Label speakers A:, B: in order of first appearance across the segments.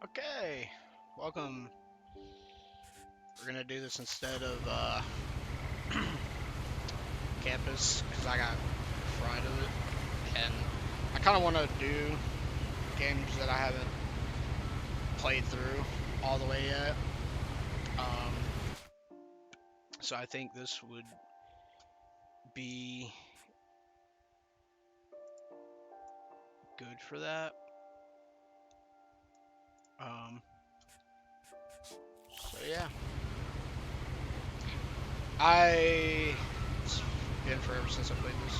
A: Okay, welcome. We're gonna do this instead of campus because I got fried of it, and I kind of want to do games that I haven't played through all the way yet. So I think this would be good for that. So yeah, it's been forever since I played this.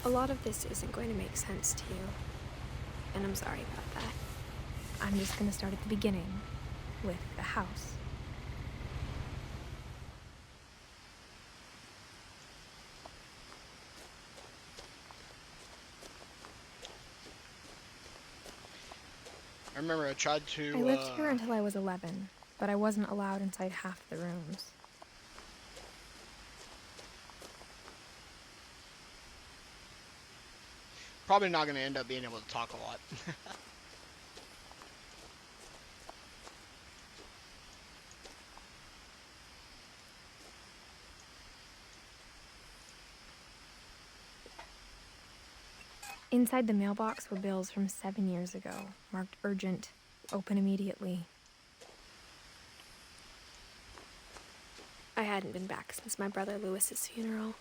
B: A lot of this isn't going to make sense to you, and I'm sorry about that. I'm just going to start at the beginning, with the house.
A: I remember I tried to...
B: I lived here until I was 11, but I wasn't allowed inside half the rooms.
A: Probably not going to end up being able to talk a lot.
B: Inside the mailbox were bills from 7 years ago, marked urgent, open immediately. I hadn't been back since my brother Lewis's funeral.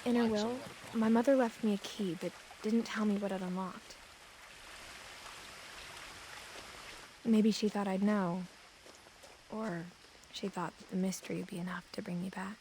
B: In her will, my mother left me a key, but didn't tell me what it unlocked. Maybe she thought I'd know, or she thought that the mystery would be enough to bring me back.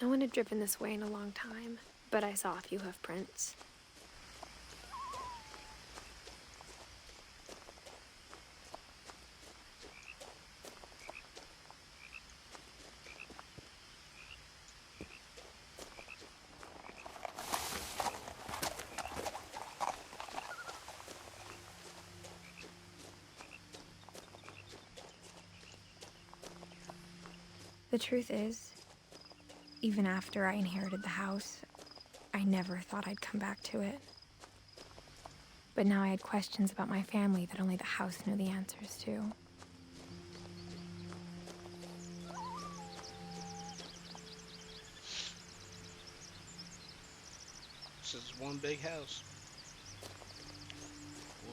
B: No one had driven this way in a long time, but I saw a few hoof prints. The truth is, even after I inherited the house, I never thought I'd come back to it. But now I had questions about my family that only the house knew the answers to.
A: This is one big house.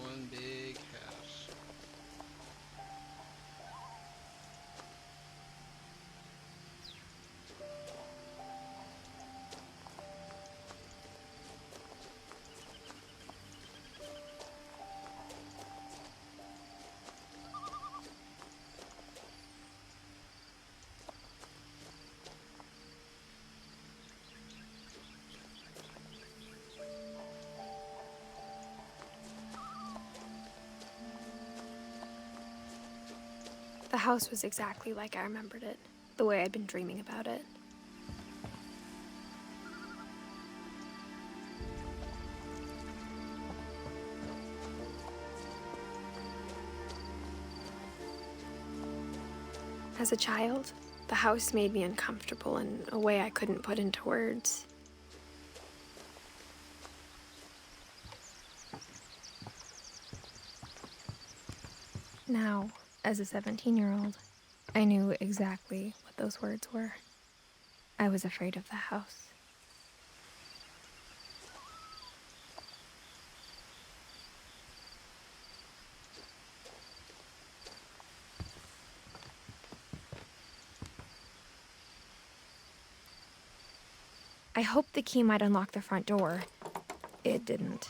A: One big house.
B: The house was exactly like I remembered it, the way I'd been dreaming about it. As a child, the house made me uncomfortable in a way I couldn't put into words. Now, as a 17-year-old, I knew exactly what those words were. I was afraid of the house. I hoped the key might unlock the front door. It didn't.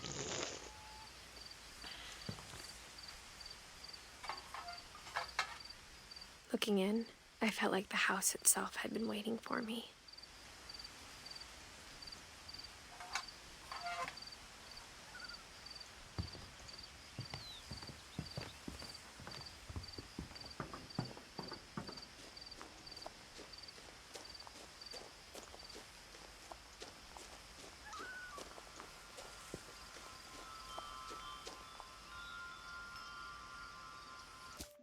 B: Looking in, I felt like the house itself had been waiting for me.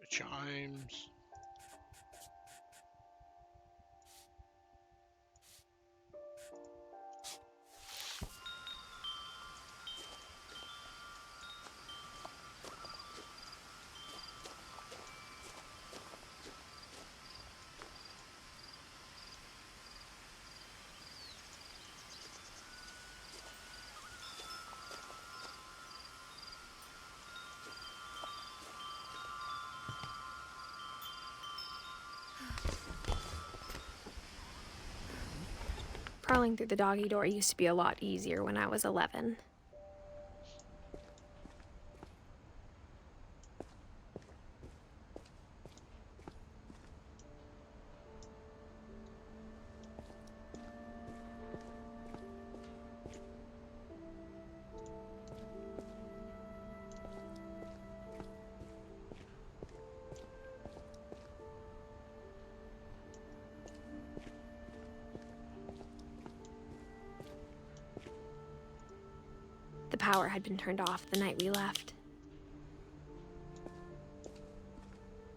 A: The chimes.
B: Crawling through the doggy door used to be a lot easier when I was 11. The power had been turned off the night we left.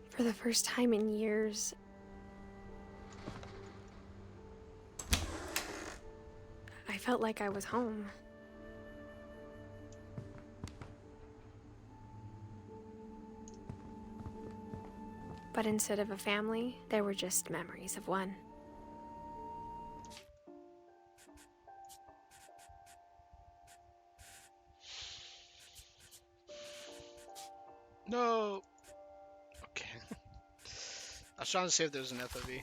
B: For the first time in years, I felt like I was home. But instead of a family, there were just memories of one.
A: No. Okay. I was trying to see if there's an FOV.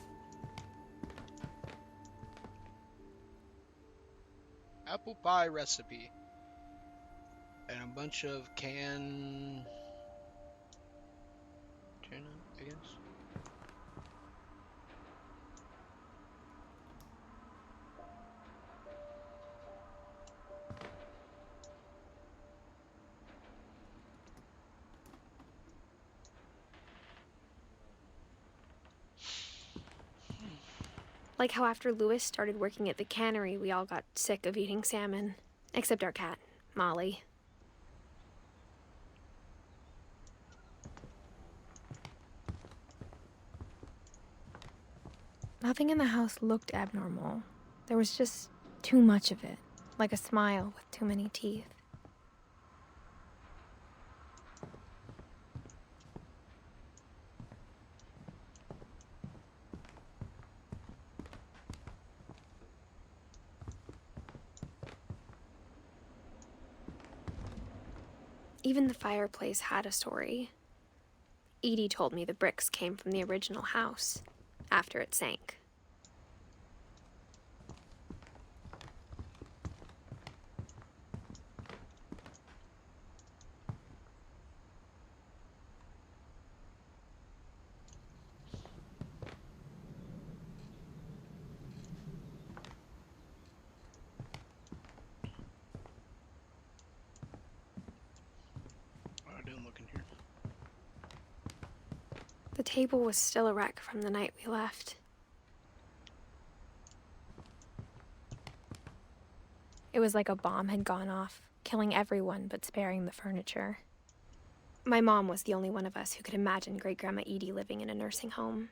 A: Apple pie recipe. And a bunch of canned tuna, I guess.
B: Like how after Lewis started working at the cannery, we all got sick of eating salmon. Except our cat, Molly. Nothing in the house looked abnormal. There was just too much of it, like a smile with too many teeth. Even the fireplace had a story. Edie told me the bricks came from the original house, after it sank.
A: What do I do looking here?
B: The table was still a wreck from the night we left. It was like a bomb had gone off, killing everyone but sparing the furniture. My mom was the only one of us who could imagine Great-Grandma Edie living in a nursing home.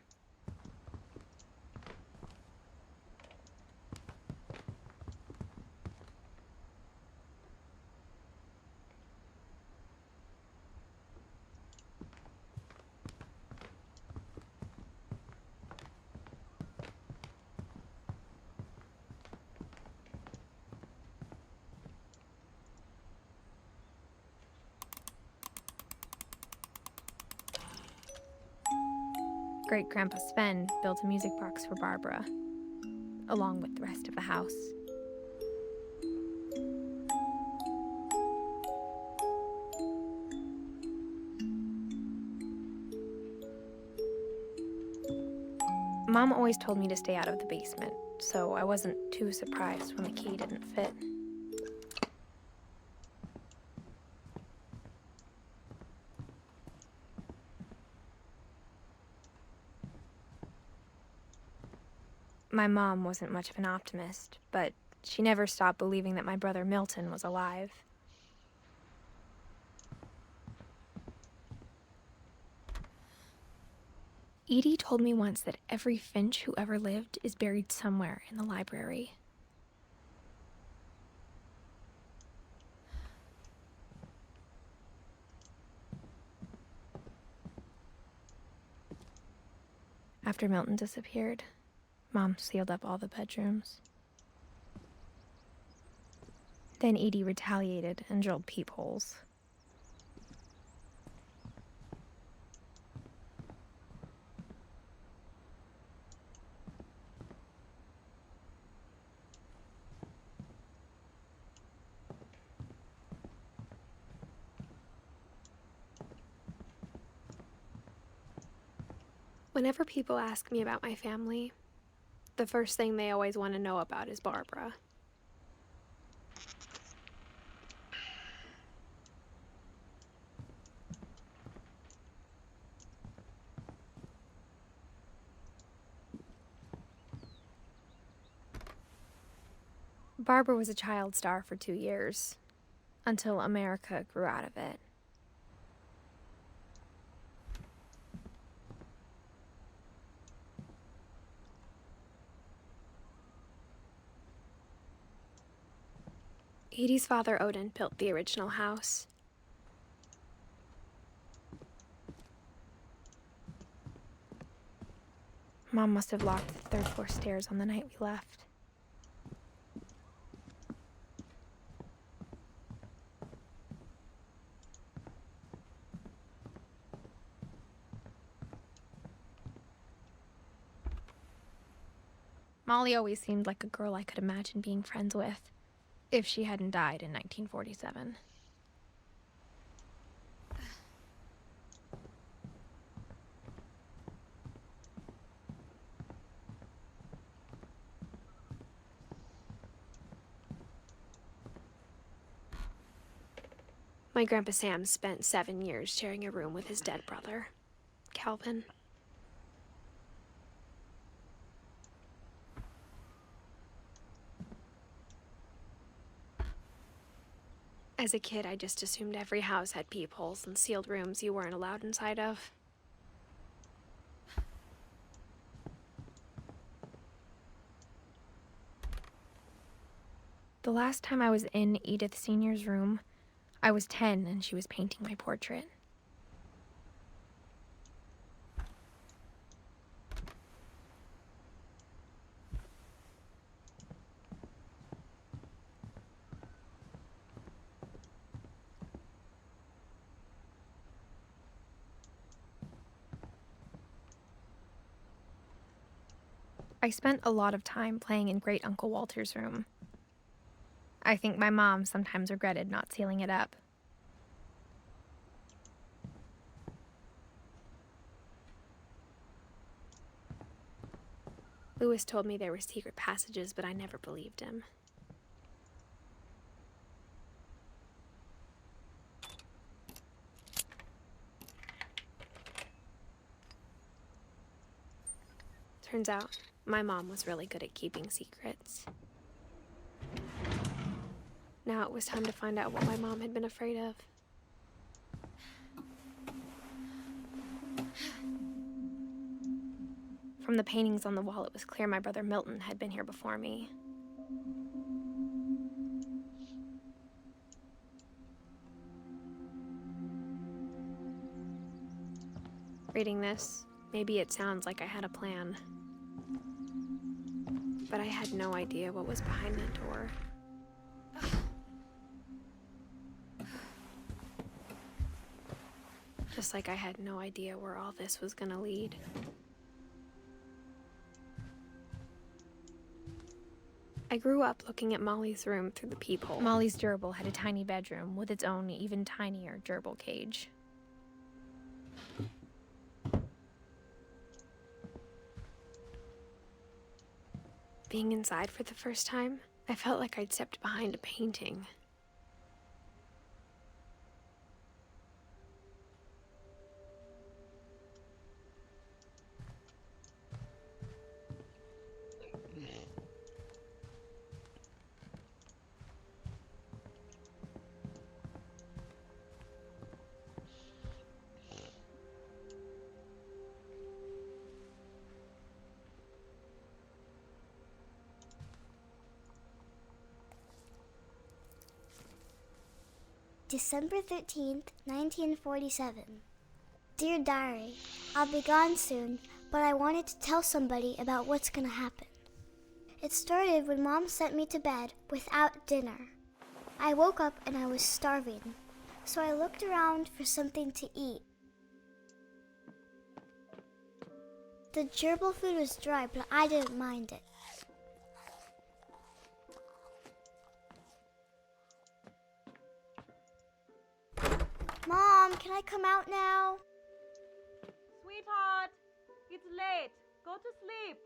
B: Great-Grandpa Sven built a music box for Barbara, along with the rest of the house. Mom always told me to stay out of the basement, so I wasn't too surprised when the key didn't fit. My mom wasn't much of an optimist, but she never stopped believing that my brother Milton was alive. Edie told me once that every finch who ever lived is buried somewhere in the library. After Milton disappeared, Mom sealed up all the bedrooms. Then Edie retaliated and drilled peepholes. Whenever people ask me about my family, the first thing they always want to know about is Barbara. Barbara was a child star for 2 years, until America grew out of it. Edie's father, Odin, built the original house. Mom must have locked the third floor stairs on the night we left. Molly always seemed like a girl I could imagine being friends with, if she hadn't died in 1947. My Grandpa Sam spent 7 years sharing a room with his dead brother, Calvin. As a kid, I just assumed every house had peepholes and sealed rooms you weren't allowed inside of. The last time I was in Edith Sr.'s room, I was 10 and she was painting my portrait. I spent a lot of time playing in Great Uncle Walter's room. I think my mom sometimes regretted not sealing it up. Lewis told me there were secret passages, but I never believed him. Turns out, my mom was really good at keeping secrets. Now it was time to find out what my mom had been afraid of. From the paintings on the wall, it was clear my brother Milton had been here before me. Reading this, maybe it sounds like I had a plan. But I had no idea what was behind that door. Just like I had no idea where all this was gonna lead. I grew up looking at Molly's room through the peephole. Molly's gerbil had a tiny bedroom with its own even tinier gerbil cage. Being inside for the first time, I felt like I'd stepped behind a painting.
C: December 13th, 1947. Dear Diary, I'll be gone soon, but I wanted to tell somebody about what's gonna happen. It started when Mom sent me to bed without dinner. I woke up and I was starving, so I looked around for something to eat. The gerbil food was dry, but I didn't mind it. Mom, can I come out now?
D: Sweetheart, it's late. Go to sleep.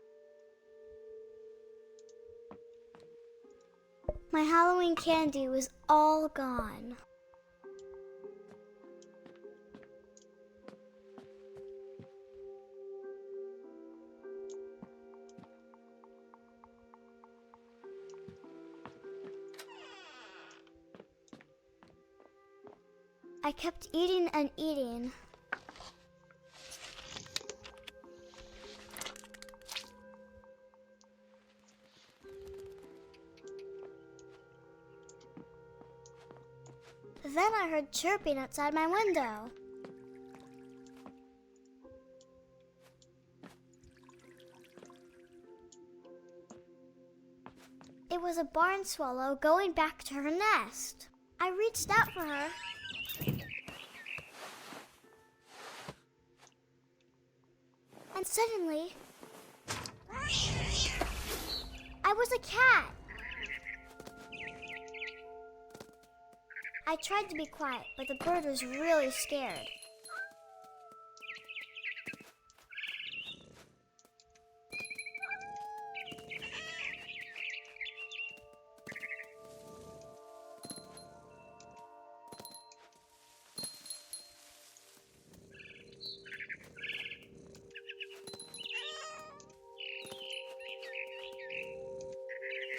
C: My Halloween candy was all gone. I kept eating and eating. Then I heard chirping outside my window. It was a barn swallow going back to her nest. I reached out for her. And suddenly, I was a cat. I tried to be quiet, but the bird was really scared.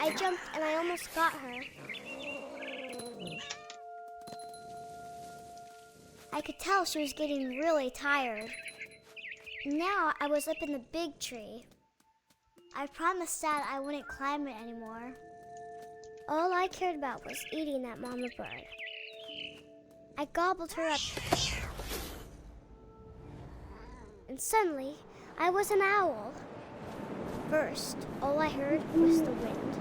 C: I jumped and I almost got her. I could tell she was getting really tired. Now I was up in the big tree. I promised Dad I wouldn't climb it anymore. All I cared about was eating that mama bird. I gobbled her up. And suddenly, I was an owl. First, all I heard was the wind.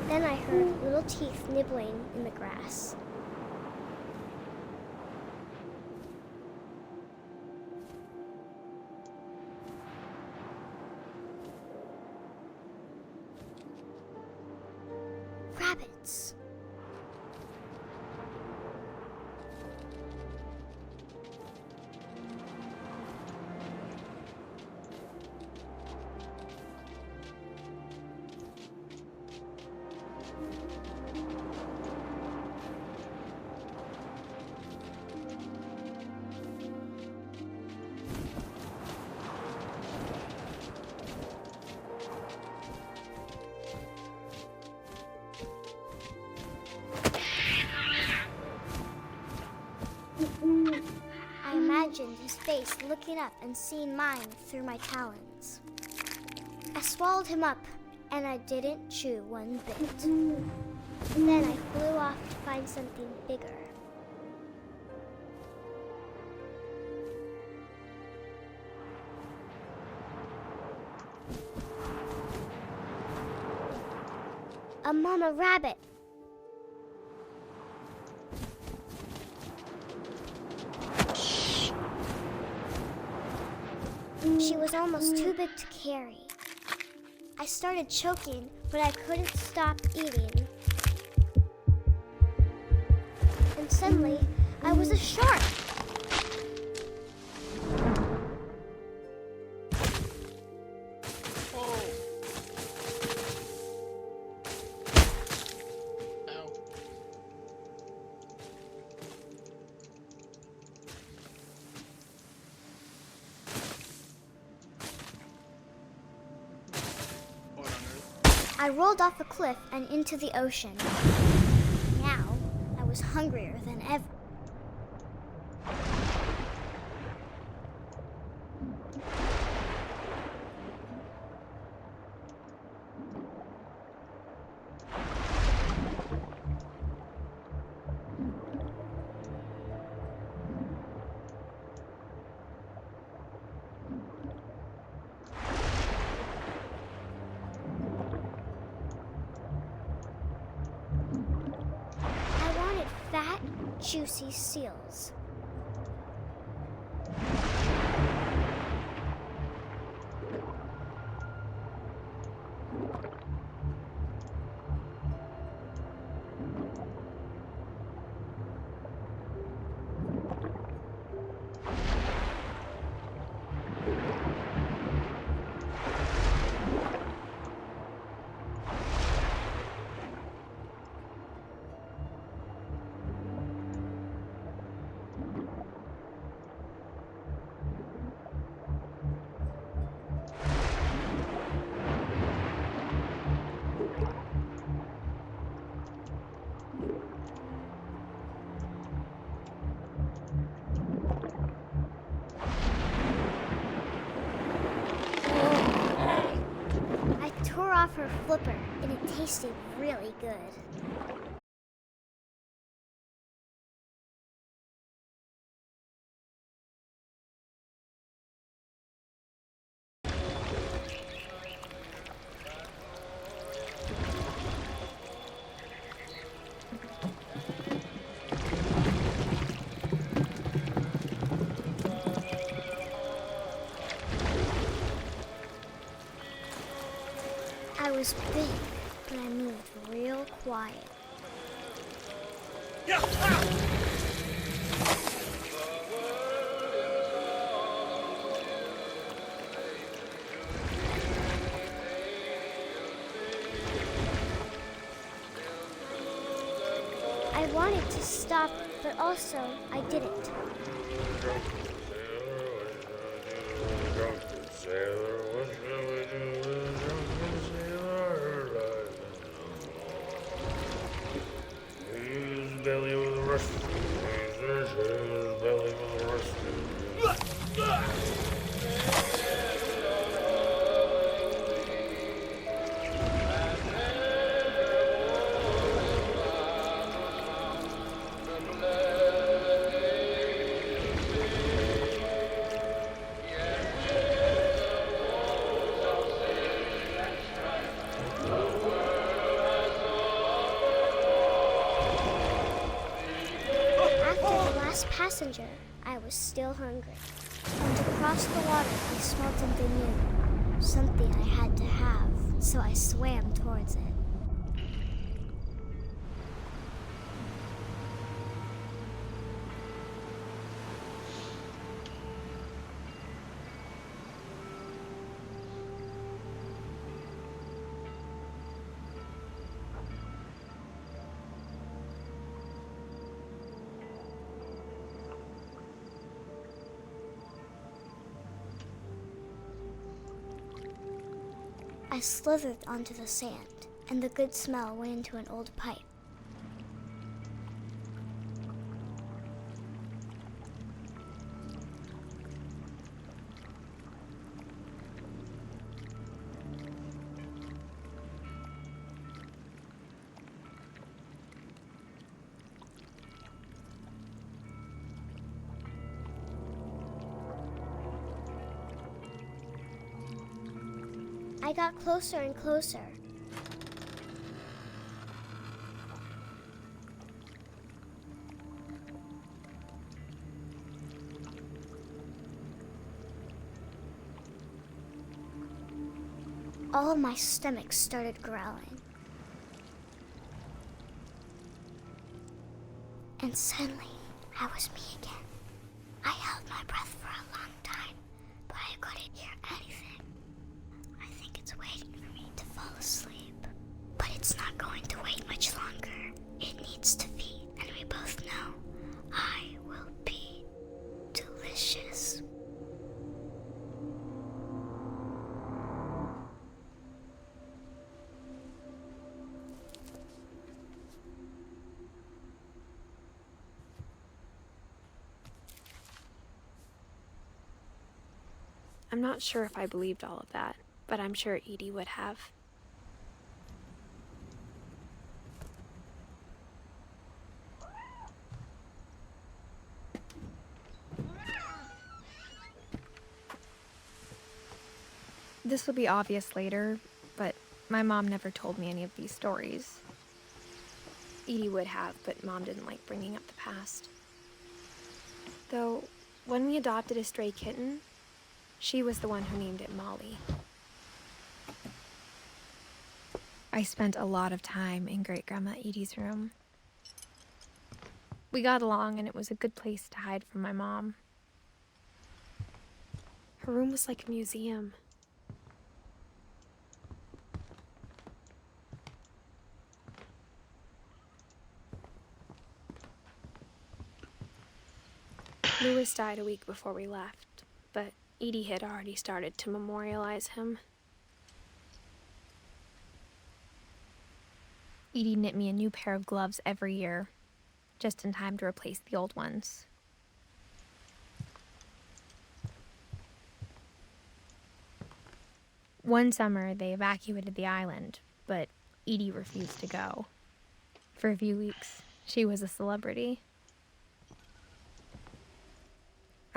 C: Then I heard little teeth nibbling in the grass. rabbits. I imagined his face looking up and seeing mine through my talons. I swallowed him up, and I didn't chew one bit. Then I flew off to find something bigger. A mama rabbit. She was almost too big to carry. I started choking, but I couldn't stop eating. And suddenly, I was a shark.
A: Whoa. Ow. What on earth?
C: I rolled off a cliff and into the ocean. Now, I was hungrier than ever. I wanted fat, juicy seals. I tore off her flipper, and it tasted really good. I was big, but I moved real quiet. I wanted to stop, but also I didn't.
E: Belly with a rusty. Belly with a rusty.
C: Passenger, I was still hungry. And across the water, I smelled something new. Something I had to have, so I swam towards it. I slithered onto the sand, and the good smell went into an old pipe. I got closer and closer. All of my stomach started growling. And suddenly, I was me again. I held my breath for a long time, but I couldn't hear anything. I think it's waiting for me to fall asleep. But it's not going to wait much longer. It needs to feed, and we both know I will be delicious.
B: I'm not sure if I believed all of that, but I'm sure Edie would have. This will be obvious later, but my mom never told me any of these stories. Edie would have, but Mom didn't like bringing up the past. Though, when we adopted a stray kitten, she was the one who named it Molly. I spent a lot of time in Great-Grandma Edie's room. We got along, and it was a good place to hide from my mom. Her room was like a museum. Louis died a week before we left, but Edie had already started to memorialize him. Edie knit me a new pair of gloves every year, just in time to replace the old ones. One summer, they evacuated the island, but Edie refused to go. For a few weeks, she was a celebrity.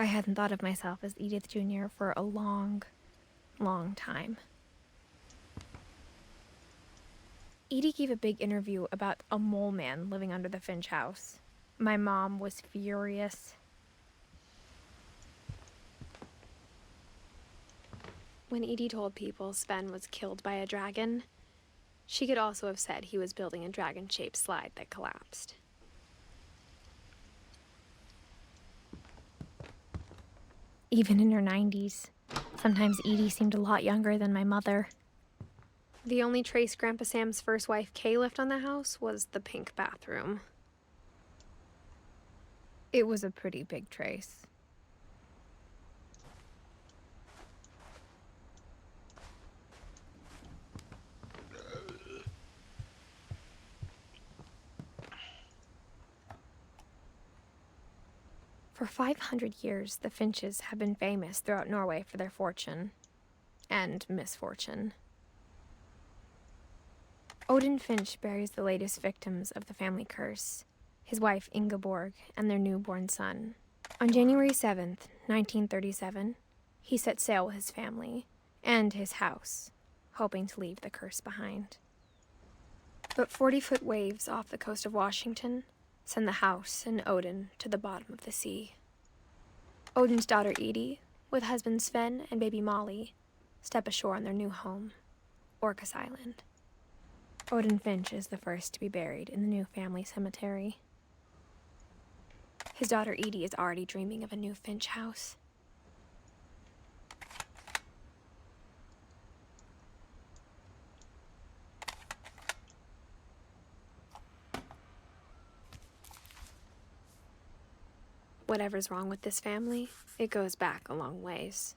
B: I hadn't thought of myself as Edith Jr. for a long, long time. Edie gave a big interview about a mole man living under the Finch house. My mom was furious. When Edie told people Sven was killed by a dragon, she could also have said he was building a dragon-shaped slide that collapsed. Even in her 90s, sometimes Edie seemed a lot younger than my mother. The only trace Grandpa Sam's first wife, Kay, left on the house was the pink bathroom. It was a pretty big trace. For 500 years, the Finches have been famous throughout Norway for their fortune and misfortune. Odin Finch buries the latest victims of the family curse, his wife Ingeborg and their newborn son. On January 7th, 1937, he set sail with his family and his house, hoping to leave the curse behind. But 40-foot waves off the coast of Washington send the house and Odin to the bottom of the sea. Odin's daughter Edie, with husband Sven and baby Molly, step ashore on their new home, Orcas Island. Odin Finch is the first to be buried in the new family cemetery. His daughter Edie is already dreaming of a new Finch house. Whatever's wrong with this family, it goes back a long ways.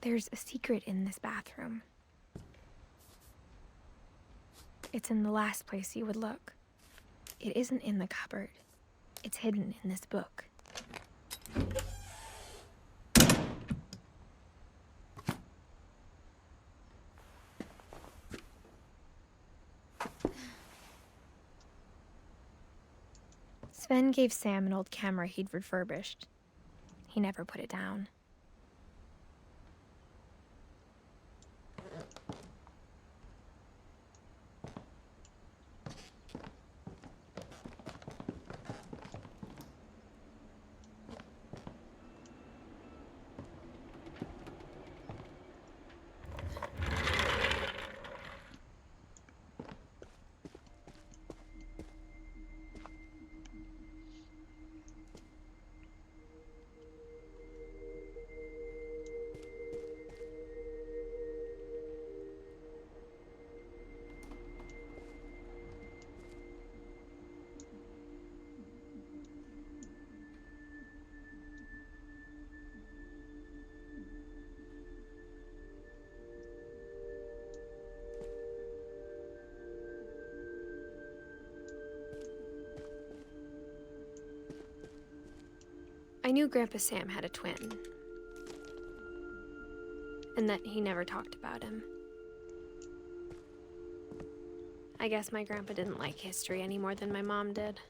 B: There's a secret in this bathroom. It's in the last place you would look. It isn't in the cupboard. It's hidden in this book. Sven gave Sam an old camera he'd refurbished. He never put it down. I knew Grandpa Sam had a twin, and that he never talked about him. I guess my grandpa didn't like history any more than my mom did.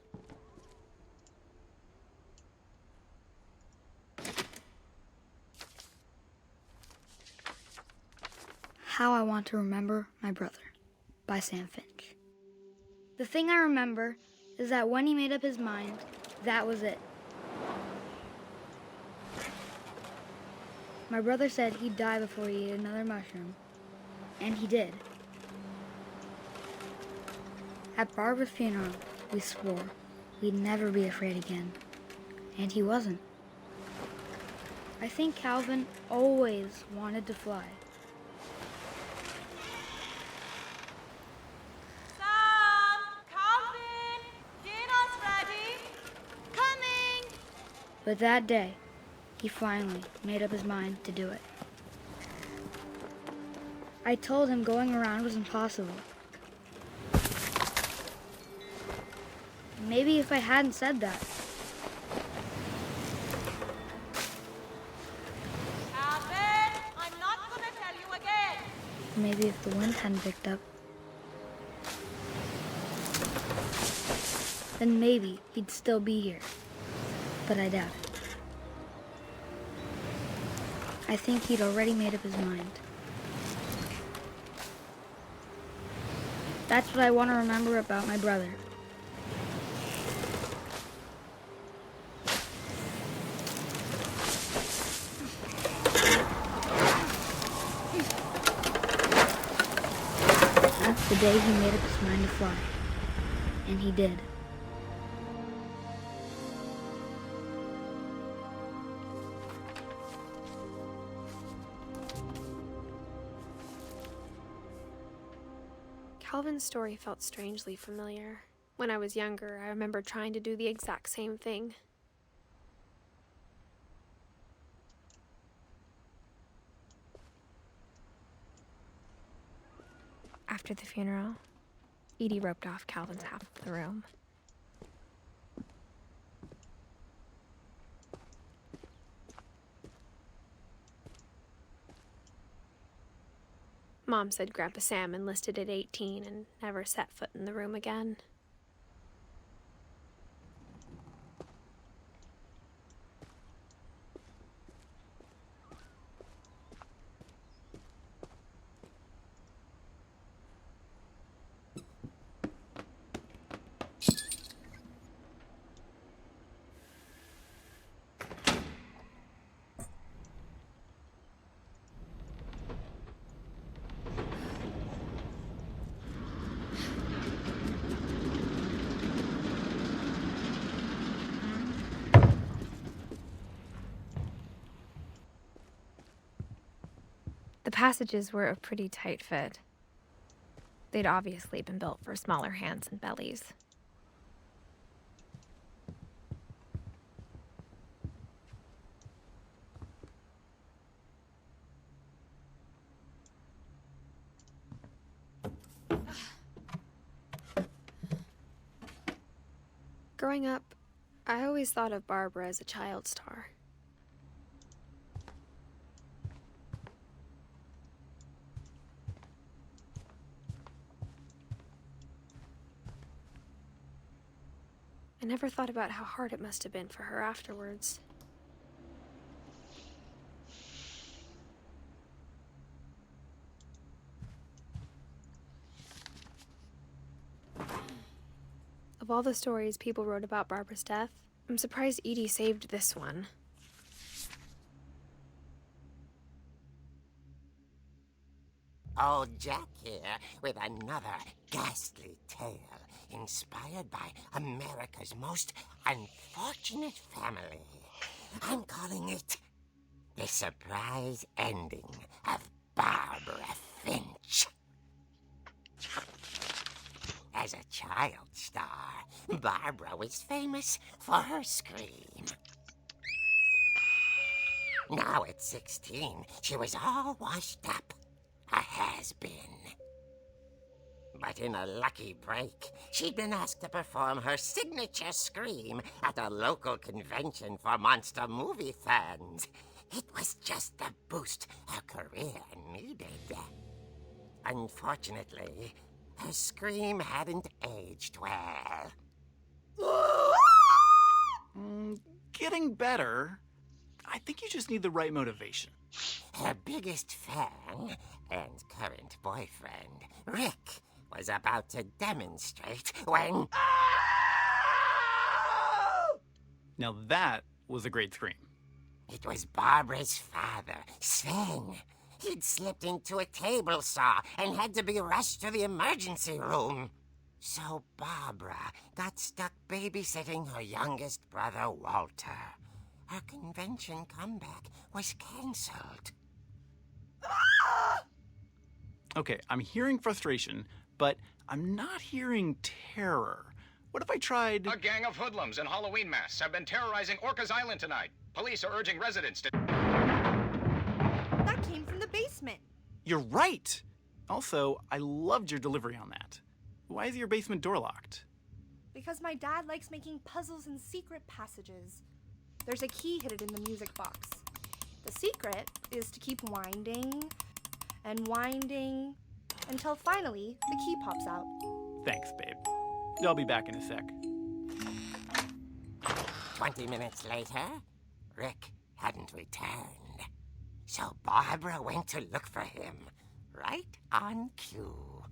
F: How I Want to Remember My Brother by Sam Finch. The thing I remember is that when he made up his mind, that was it. My brother said he'd die before he ate another mushroom, and he did. At Barbara's funeral, we swore we'd never be afraid again, and he wasn't. I think Calvin always wanted to fly.
D: Sam! Calvin! Dinner's ready! Coming!
F: But that day, he finally made up his mind to do it. I told him going around was impossible. Maybe if I hadn't said that,
D: Calvin! I'm not gonna tell you again!
F: maybe if the wind hadn't picked up, then maybe he'd still be here. But I doubt it. I think he'd already made up his mind. That's what I want to remember about my brother. That's the day he made up his mind to fly. And he did.
B: Calvin's story felt strangely familiar. When I was younger, I remember trying to do the exact same thing. After the funeral, Edie roped off Calvin's half of the room. Mom said Grandpa Sam enlisted at 18 and never set foot in the room again. The passages were a pretty tight fit. They'd obviously been built for smaller hands and bellies. Growing up, I always thought of Barbara as a child star. I never thought about how hard it must have been for her afterwards. Of all the stories people wrote about Barbara's death, I'm surprised Edie saved this one.
G: Old Jack here with another ghastly tale inspired by America's most unfortunate family. I'm calling it The Surprise Ending of Barbara Finch. As a child star, Barbara was famous for her scream. Now at 16, she was all washed up. A has-been. But in a lucky break, she'd been asked to perform her signature scream at a local convention for monster movie fans. It was just the boost her career needed. Unfortunately, her scream hadn't aged well.
H: Getting better. I think you just need the right motivation.
G: Her biggest fan and current boyfriend, Rick, was about to demonstrate when...
H: Now that was a great scream.
G: It was Barbara's father, Sven. He'd slipped into a table saw and had to be rushed to the emergency room. So Barbara got stuck babysitting her youngest brother, Walter. Her convention comeback was cancelled.
H: Okay, I'm hearing frustration, but I'm not hearing terror. What if I tried...
I: A gang of hoodlums in Halloween masks have been terrorizing Orcas Island tonight. Police are urging residents to...
D: That came from the basement.
H: You're right! Also, I loved your delivery on that. Why is your basement door locked?
D: Because my dad likes making puzzles and secret passages. There's a key hidden in the music box. The secret is to keep winding and winding until finally the key pops out.
H: Thanks, babe. I'll be back in a sec.
G: 20 minutes later, Rick hadn't returned. So Barbara went to look for him, right on cue.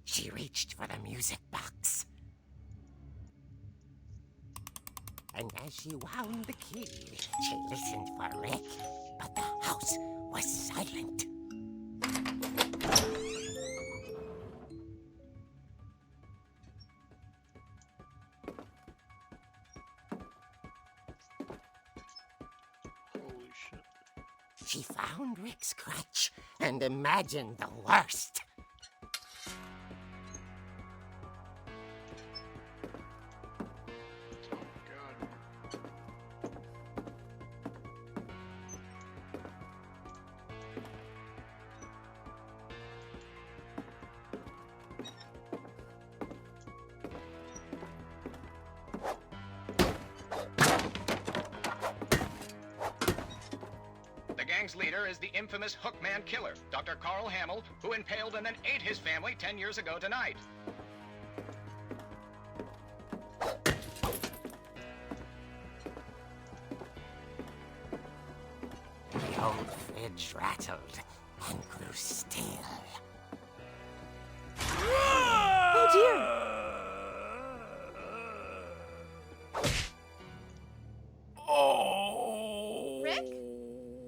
G: She reached for the music box. And as she wound the key, she listened for Rick, but the house was silent.
E: Holy shit.
G: She found Rick's crutch and imagined the worst.
E: Oh, God.
I: The gang's leader is the infamous Hookman killer, Dr. Carl Hamill, who impaled and then ate his family 10 years ago tonight.
G: The old fridge rattled and grew still.
D: Oh dear!
H: Oh!
D: Rick?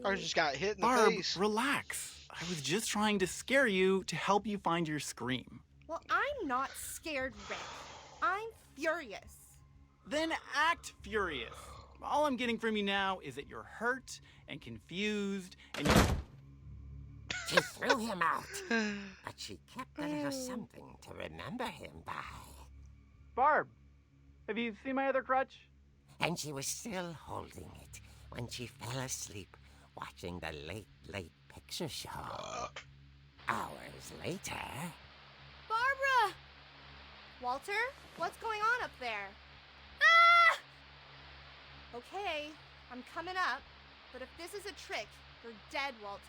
A: I just got hit in the
H: Barb,
A: face.
H: relax. I was just trying to scare you to help you find your scream.
D: Well, I'm not scared, Rick. I'm furious.
H: Then act furious. All I'm getting from you now is that you're hurt and confused and you...
G: She threw him out, but she kept a little something to remember him by.
H: Barb, have you seen my other crutch?
G: And she was still holding it when she fell asleep watching the late picture show. Hours later...
D: Barbara! Walter? What's going on up there? Ah! Okay, I'm coming up, but if this is a trick, you're dead, Walter.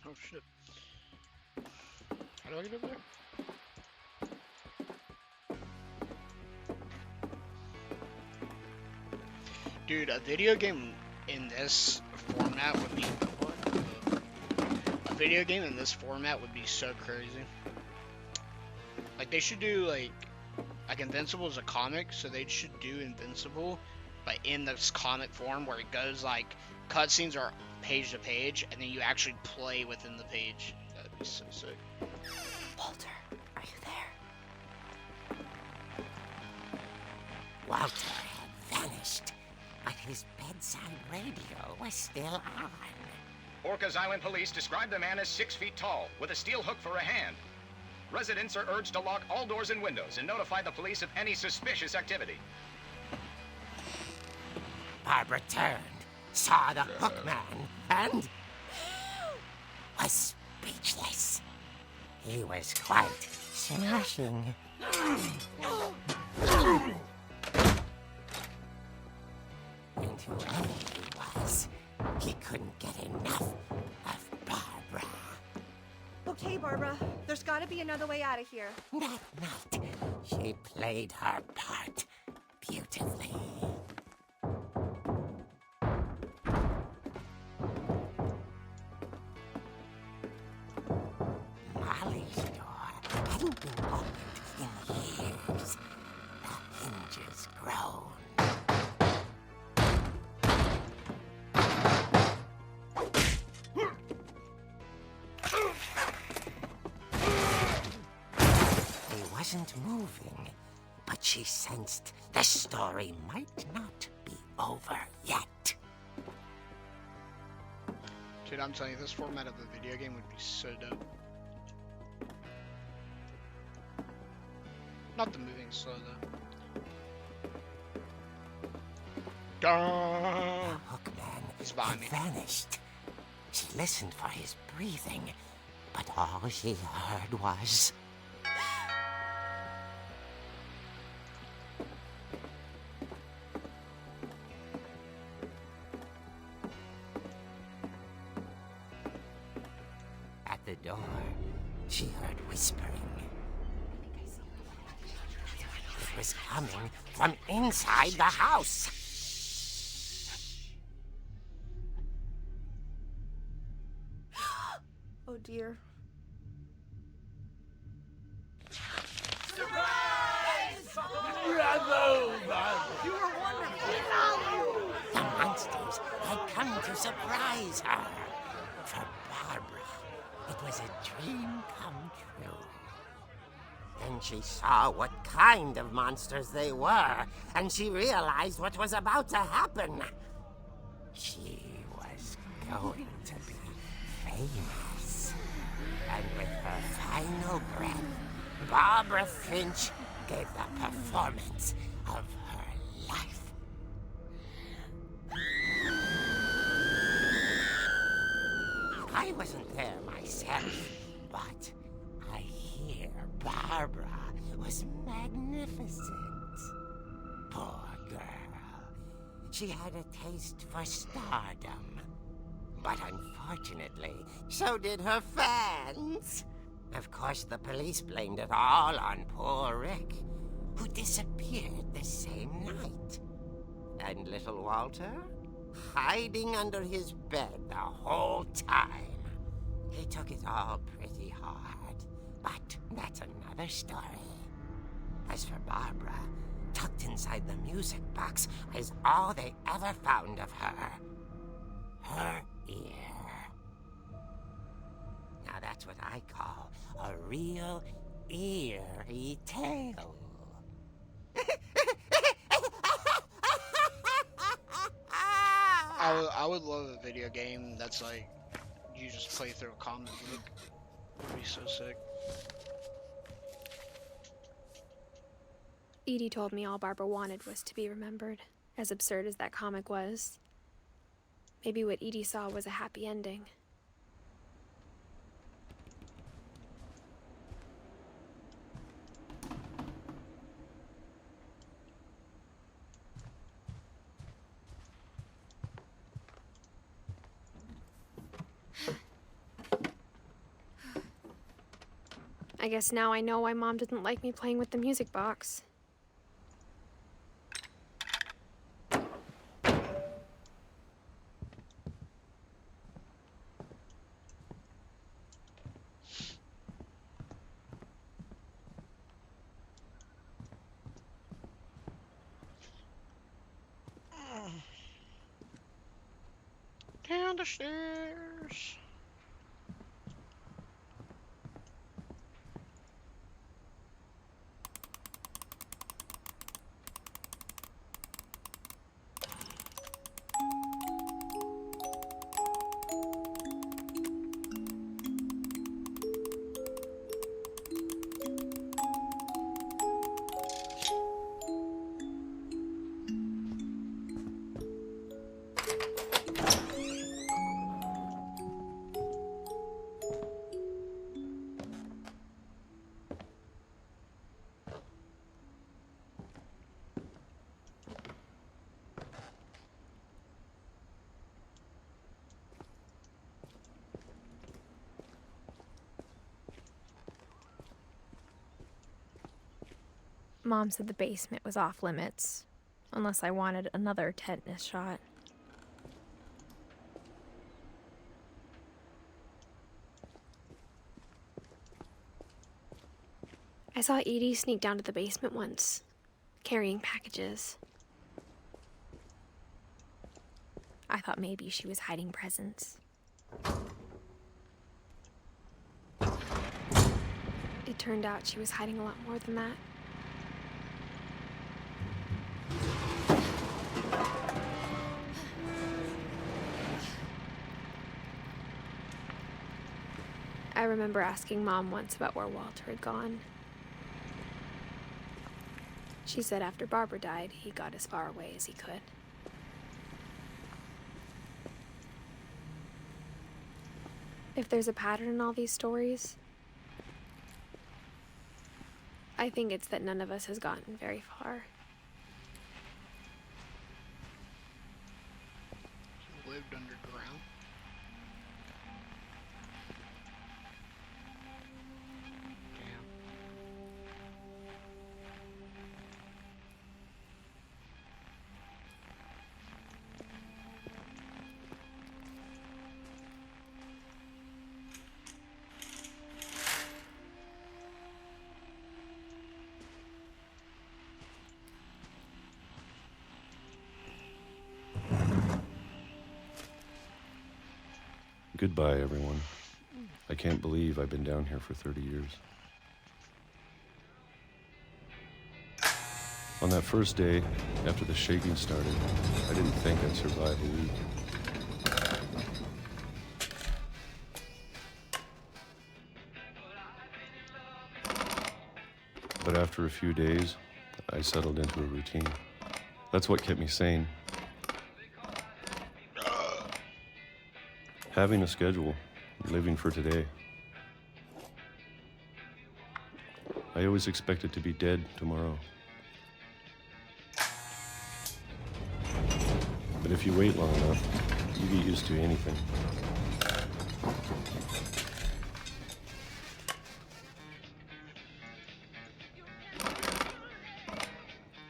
A: Oh shit. How do I get over there? Dude, a video game in this format would be... A video game in this format would be so crazy. Like, they should do, like Invincible is a comic, so they should do Invincible, but in this comic form where it goes, like, cutscenes are page to page, and then you actually play within the page. That'd be so sick.
B: Walter, are you there?
G: Walter had vanished, but his bedside radio was still on.
I: Orcas Island police describe the man as 6 feet tall, with a steel hook for a hand. Residents are urged to lock all doors and windows and notify the police of any suspicious activity.
G: Barbara turned, saw the hook man, and was speechless. He was quite smashing. And whoever he was, he couldn't get enough of Barbara.
D: Okay, Barbara, there's gotta be another way out of here.
G: That night, she played her part beautifully. Molly's door hadn't been opened in years. The hinges groaned. Wasn't moving, but she sensed the story might not be over yet.
A: Dude, I'm telling you, this format of the video game would be so dope. Not the moving slow, though.
G: The hookman
A: behind me.
G: vanished. She listened for his breathing, but all she heard was... At the door, she heard whispering. It was coming from inside the house.
D: Oh dear.
G: The monsters had come to surprise her. For Barbara, it was a dream come true. Then she saw what kind of monsters they were, and she realized what was about to happen. She was going to be famous. And with her final breath, Barbara Finch gave the performance of her life. I wasn't there myself, but I hear Barbara was magnificent. Poor girl. She had a taste for stardom. But unfortunately, so did her fans. Of course, the police blamed it all on poor Rick, who disappeared the same night. And little Walter? Hiding under his bed the whole time. He took it all pretty hard, but that's another story. As for Barbara, tucked inside the music box is all they ever found of her. Her ear. Now that's what I call a real eerie tale.
A: I would love a video game that's like, you just play through a comic book. It'd be so sick.
B: Edie told me all Barbara wanted was to be remembered, as absurd as that comic was. Maybe what Edie saw was a happy ending. I guess now I know why Mom didn't like me playing with the music box.
A: Down the stairs.
B: Mom said the basement was off limits, unless I wanted another tetanus shot. I saw Edie sneak down to the basement once, carrying packages. I thought maybe she was hiding presents. It turned out she was hiding a lot more than that. I remember asking Mom once about where Walter had gone. She said after Barbara died, he got as far away as he could. If there's a pattern in all these stories, I think it's that none of us has gotten very far.
A: He lived underground.
J: Goodbye, everyone. I can't believe I've been down here for 30 years. On that first day, after the shaking started, I didn't think I'd survive a week. But after a few days, I settled into a routine. That's what kept me sane. Having a schedule, living for today. I always expected to be dead tomorrow. But if you wait long enough, you get used to anything.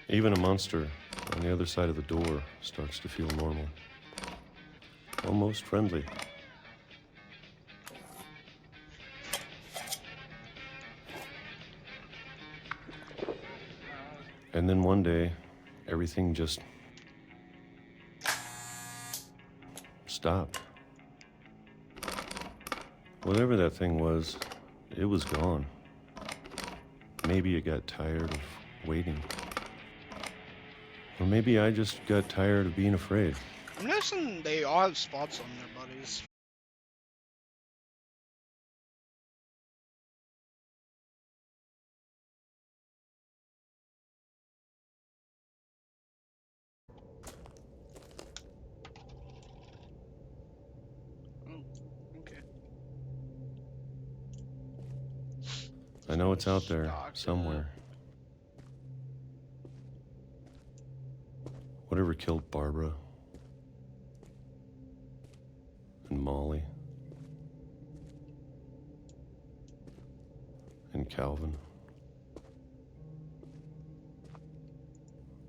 J: Even a monster on the other side of the door starts to feel normal. Almost friendly. And then one day, everything just stopped. Whatever that thing was, it was gone. Maybe it got tired of waiting. Or maybe I just got tired of being afraid.
A: I'm noticing they all have spots on their bodies. Okay.
J: I know it's out there, somewhere. Whatever killed Barbara and Molly and Calvin.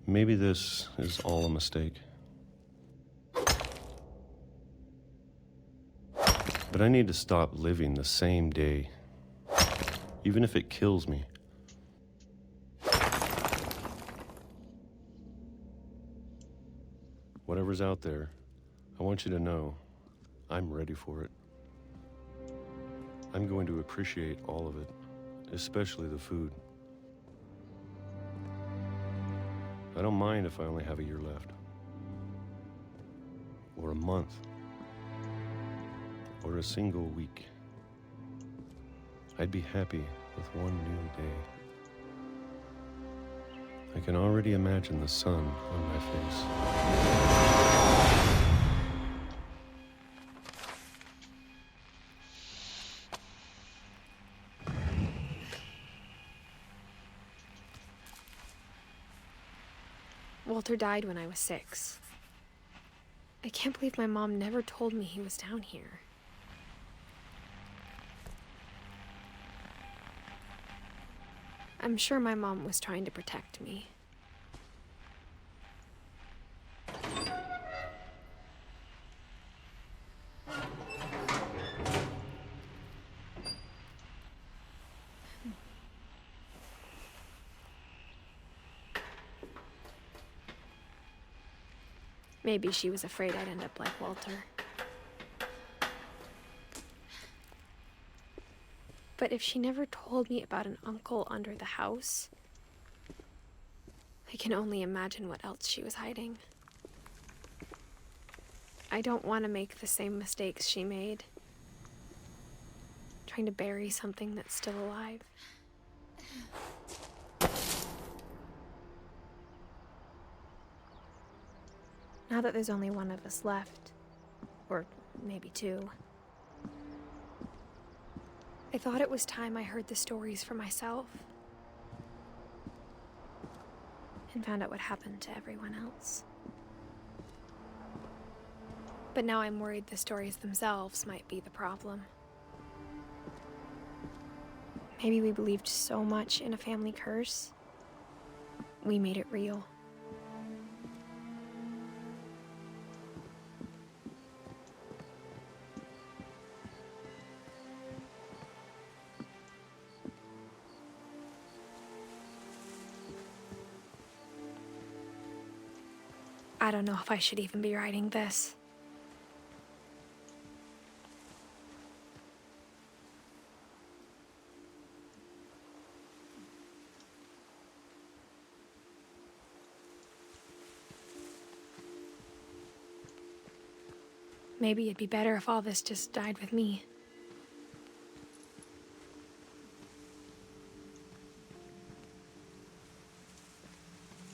J: Maybe this is all a mistake. But I need to stop living the same day, even if it kills me. Whatever's out there, I want you to know I'm ready for it. I'm going to appreciate all of it, especially the food. I don't mind if I only have a year left, or a month, or a single week. I'd be happy with one new day. I can already imagine the sun on my face.
B: Walter died when I was 6. I can't believe my mom never told me he was down here. I'm sure my mom was trying to protect me. Maybe she was afraid I'd end up like Walter. But if she never told me about an uncle under the house, I can only imagine what else she was hiding. I don't want to make the same mistakes she made, trying to bury something that's still alive. Now that there's only one of us left, or maybe 2, I thought it was time I heard the stories for myself and found out what happened to everyone else. But now I'm worried the stories themselves might be the problem. Maybe we believed so much in a family curse, we made it real. I don't know if I should even be writing this. Maybe it'd be better if all this just died with me.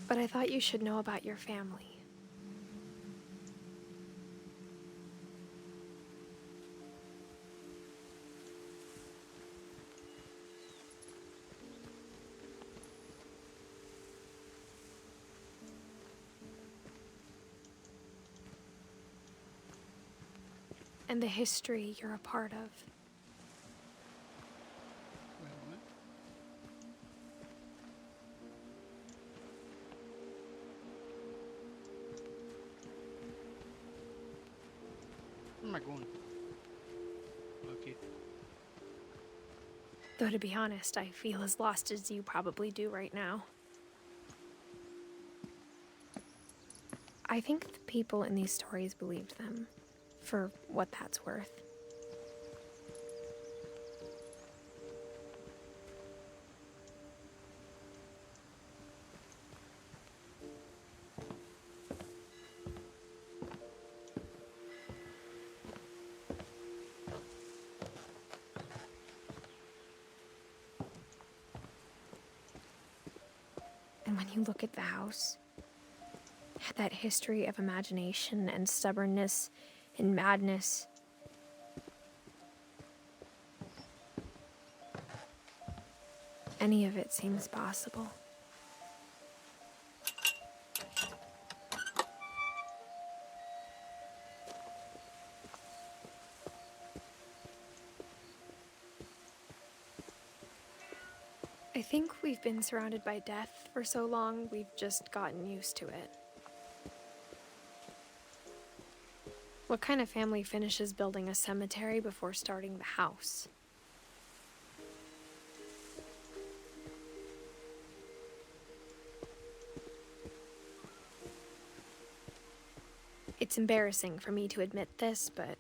B: But I thought you should know about your family. And the history you're a part of.
A: Wait, what? Where am I going? Okay.
B: Though to be honest, I feel as lost as you probably do right now. I think the people in these stories believed them, for what that's worth. And when you look at the house, that history of imagination and stubbornness and madness, any of it seems possible. I think we've been surrounded by death for so long, we've just gotten used to it. What kind of family finishes building a cemetery before starting the house? It's embarrassing for me to admit this, but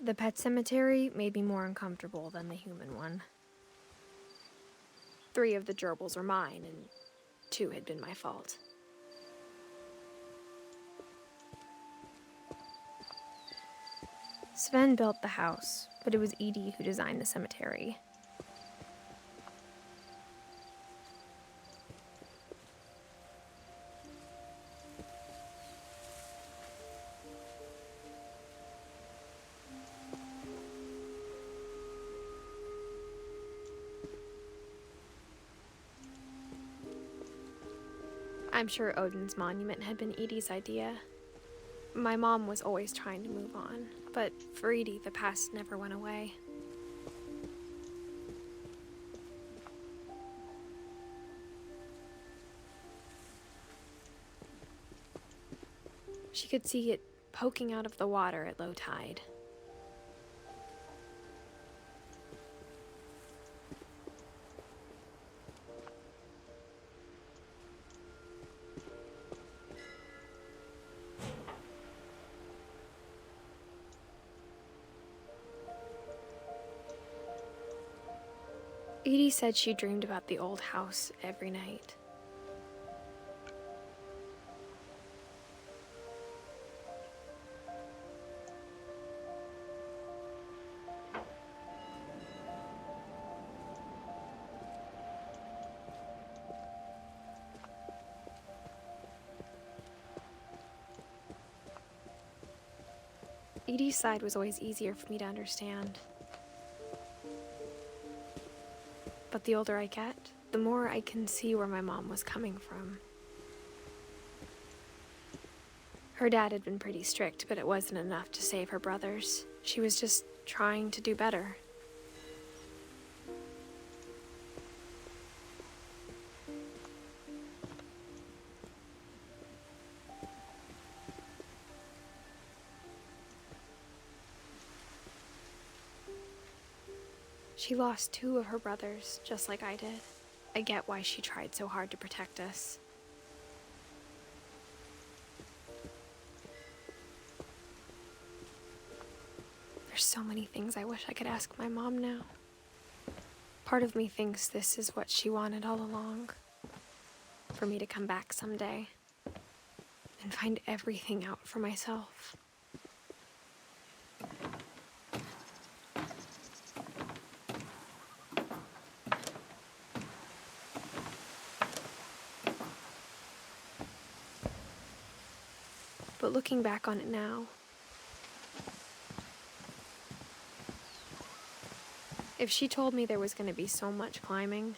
B: the pet cemetery made me more uncomfortable than the human one. 3 of the gerbils were mine, and 2 had been my fault. Sven built the house, but it was Edie who designed the cemetery. I'm sure Odin's monument had been Edie's idea. My mom was always trying to move on, but for Edie, the past never went away. She could see it poking out of the water at low tide. Edie said she dreamed about the old house every night. Edie's side was always easier for me to understand. But the older I get, the more I can see where my mom was coming from. Her dad had been pretty strict, but it wasn't enough to save her brothers. She was just trying to do better. She lost 2 of her brothers, just like I did. I get why she tried so hard to protect us. There's so many things I wish I could ask my mom now. Part of me thinks this is what she wanted all along. For me to come back someday and find everything out for myself. But looking back on it now, if she told me there was going to be so much climbing,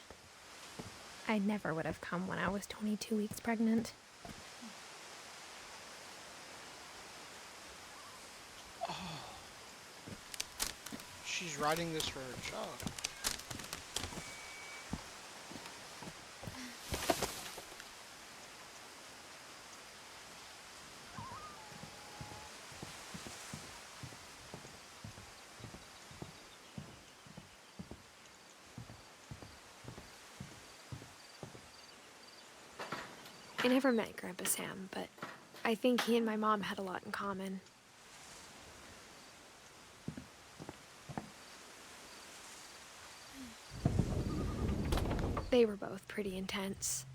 B: I never would have come when I was 22 weeks pregnant.
A: Oh. She's writing this for her job.
B: I never met Grandpa Sam, but I think he and my mom had a lot in common. They were both pretty intense.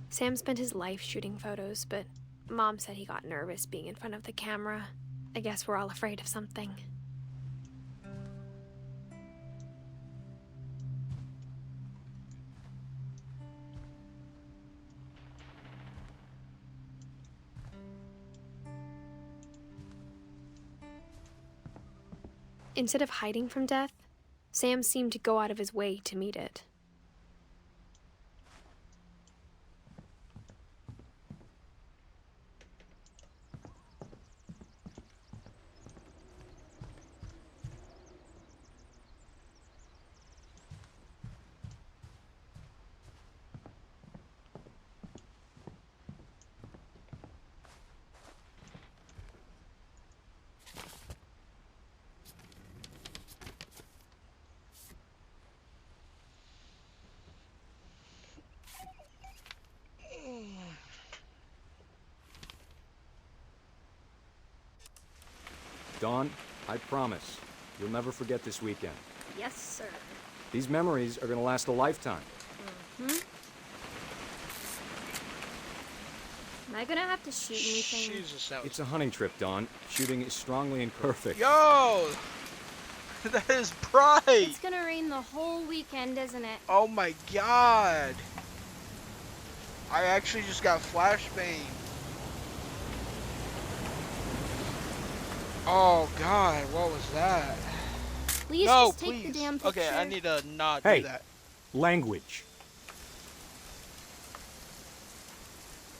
B: Sam spent his life shooting photos, but Mom said he got nervous being in front of the camera. I guess we're all afraid of something. Instead of hiding from death, Sam seemed to go out of his way to meet it.
K: Dawn, I promise, you'll never forget this weekend.
B: Yes, sir.
K: These memories are gonna last a lifetime.
B: Mm-hmm. Am I gonna have to shoot anything?
A: Jesus,
K: It's a hunting trip, Dawn. Shooting is strongly encouraged.
A: Yo! That is bright!
B: It's gonna rain the whole weekend, isn't it?
A: Oh my god! I actually just got flashbang. Oh god, what was that?
B: Please
A: no,
B: just take the damn picture.
A: Okay, I need to not
K: Hey,
A: do that.
K: language.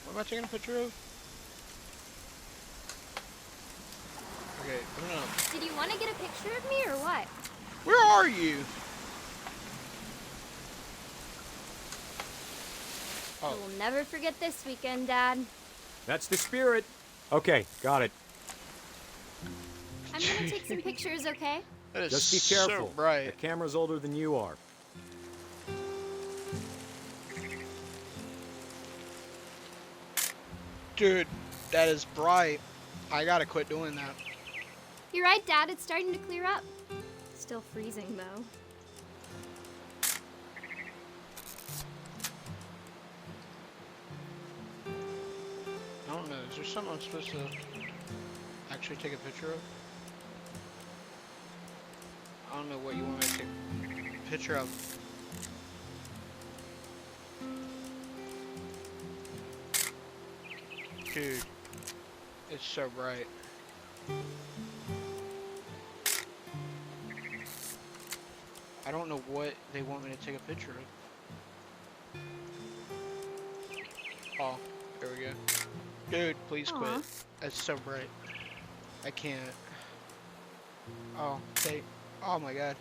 A: What am I taking a picture of? Okay, I'm gonna...
B: Did you want to get a picture of me or what?
A: Where are you?
B: I will never forget this weekend, Dad.
K: That's the spirit. Okay, got it.
B: I'm gonna take some pictures, okay?
A: That is
K: Just be careful.
A: So bright.
K: The camera's older than you are.
A: Dude, that is bright. I gotta quit doing that.
B: You're right, Dad. It's starting to clear up. Still freezing, though.
A: I don't know. Is there something I'm supposed to actually take a picture of? I don't know what you want me to take a picture of. Dude, it's so bright. I don't know what they want me to take a picture of. Oh, there we go. Dude, please quit. It's so bright. I can't. Oh, hey. Oh my god.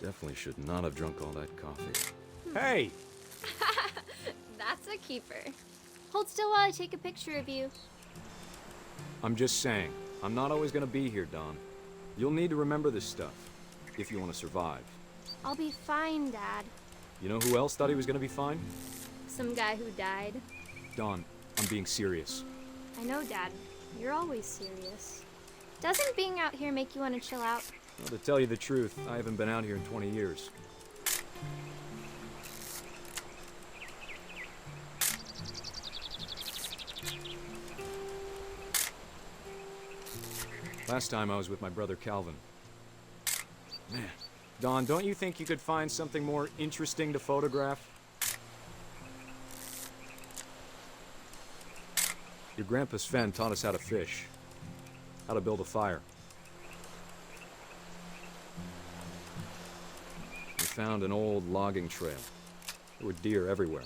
J: Definitely should not have drunk all that coffee.
K: Hey!
B: That's a keeper. Hold still while I take a picture of you.
K: I'm just saying, I'm not always gonna be here, Dawn. You'll need to remember this stuff, if you want to survive.
B: I'll be fine, Dad.
K: You know who else thought he was gonna be fine?
B: Some guy who died.
K: Dawn, I'm being serious.
B: I know, Dad. You're always serious. Doesn't being out here make you want to chill out?
K: Well, to tell you the truth, I haven't been out here in 20 years. Last time I was with my brother Calvin. Man, Dawn, don't you think you could find something more interesting to photograph? Your grandpa Sven taught us how to fish, how to build a fire. We found an old logging trail. There were deer everywhere.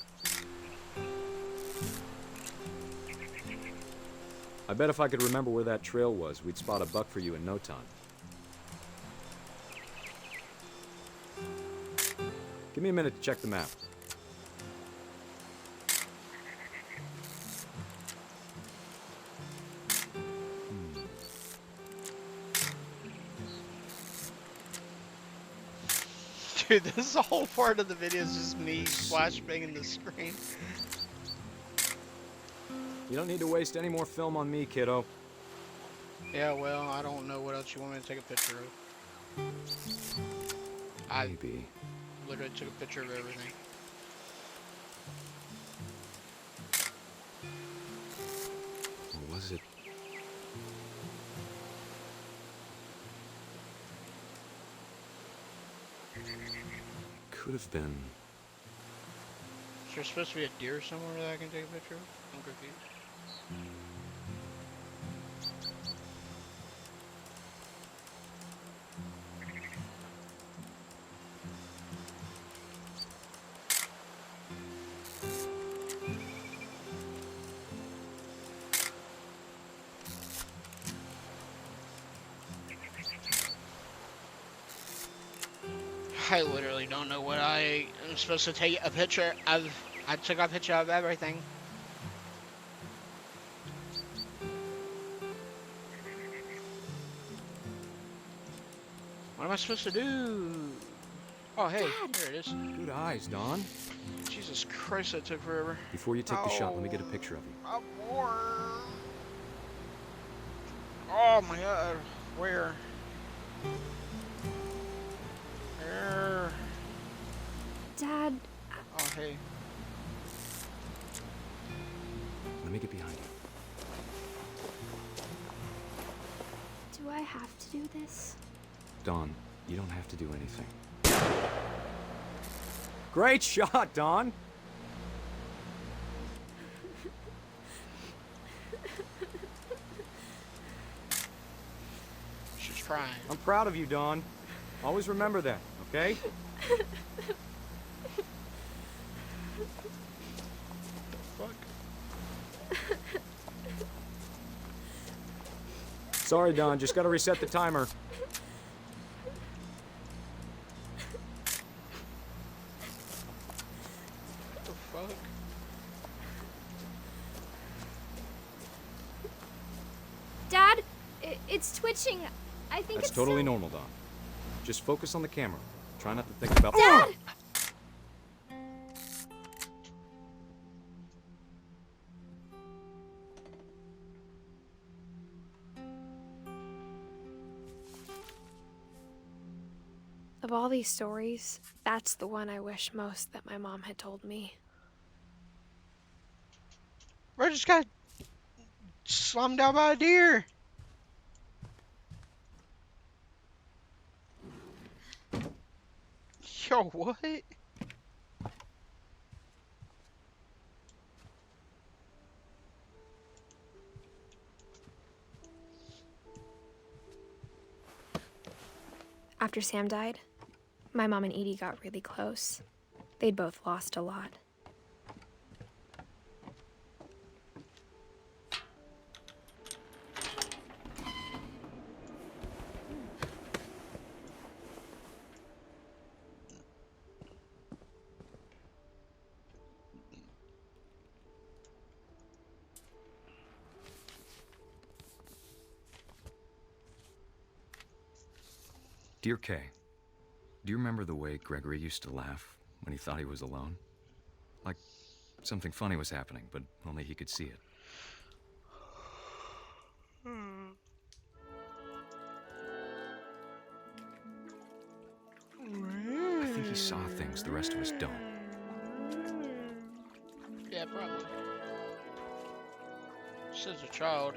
K: I bet if I could remember where that trail was, we'd spot a buck for you in no time. Give me a minute to check the map.
A: Dude, this whole part of the video is just me flashbanging the screen.
K: You don't need to waste any more film on me, kiddo.
A: Yeah, well, I don't know what else you want me to take a picture of. I literally took a picture of everything.
J: Or was it? Could have been.
A: Is there supposed to be a deer somewhere that I can take a picture of? I'm confused. I literally don't know what I am supposed to take a picture of. I took a picture of everything. What am I supposed to do? Oh, hey,
D: Dad.
A: there it is.
K: Good eyes, Don.
A: Jesus Christ, that took forever.
K: Before you take the shot, let me get a picture of you.
A: I'm warm. Oh my God, where? Where?
B: Dad,
A: Oh, hey.
K: Let me get behind you.
B: do I have to do this?
K: Don, you don't have to do anything. Great shot, Don!
A: She's trying.
K: I'm proud of you, Don. Always remember that, okay?
A: Fuck.
K: Sorry, Don, just gotta reset the timer.
A: What the fuck?
B: Dad, it's twitching. I think
K: That's
B: it's
K: totally
B: so...
K: normal, Don. Just focus on the camera. Try not to think about—
B: Dad! Of all these stories, that's the one I wish most that my mom had told me.
A: Bro just got slammed down by a deer. Yo, what?
B: After Sam died, my mom and Edie got really close. They'd both lost a lot.
K: Dear Kay, do you remember the way Gregory used to laugh when he thought he was alone? Like something funny was happening, but only he could see it. I think he saw things the rest of us don't.
A: Yeah, probably. Just as a child.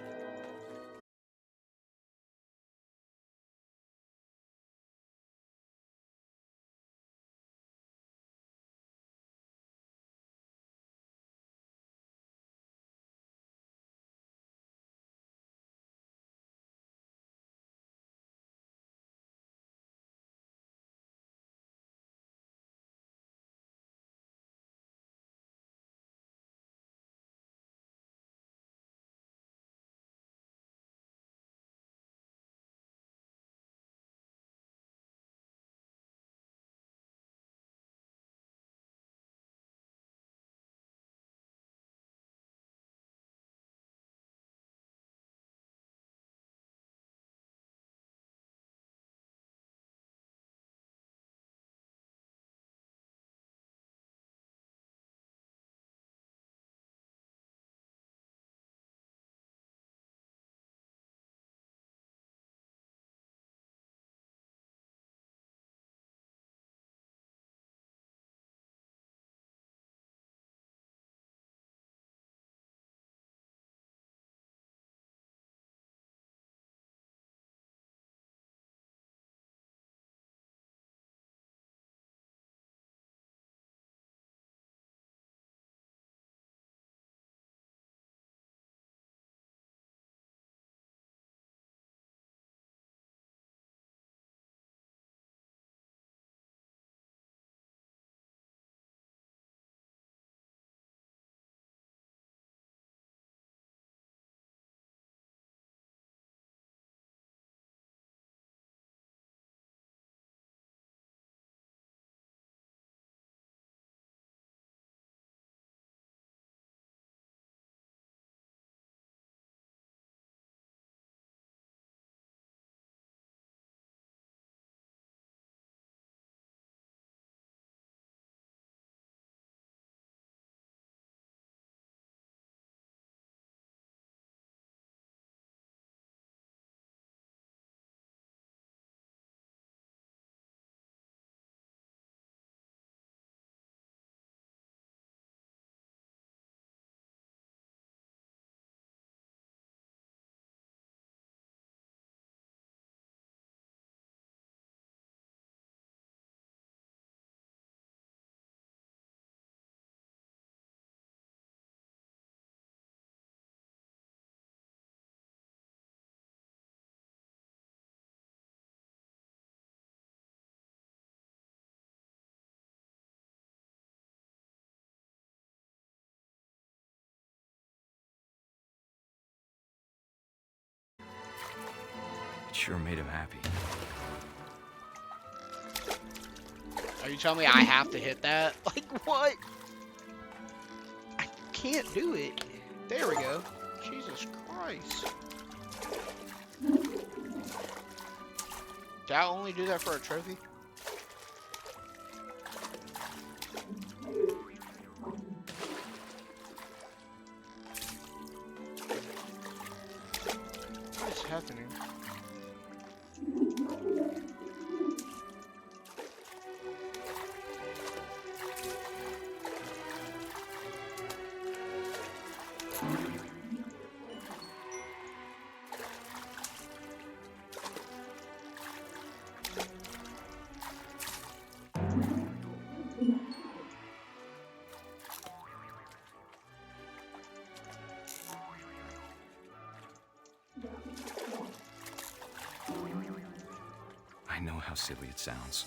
K: sure made him happy.
A: Are you telling me I have to hit that? Like, what? I can't do it. There we go. Jesus Christ. Did I only do that for a trophy? What is happening?
K: I know how silly it sounds.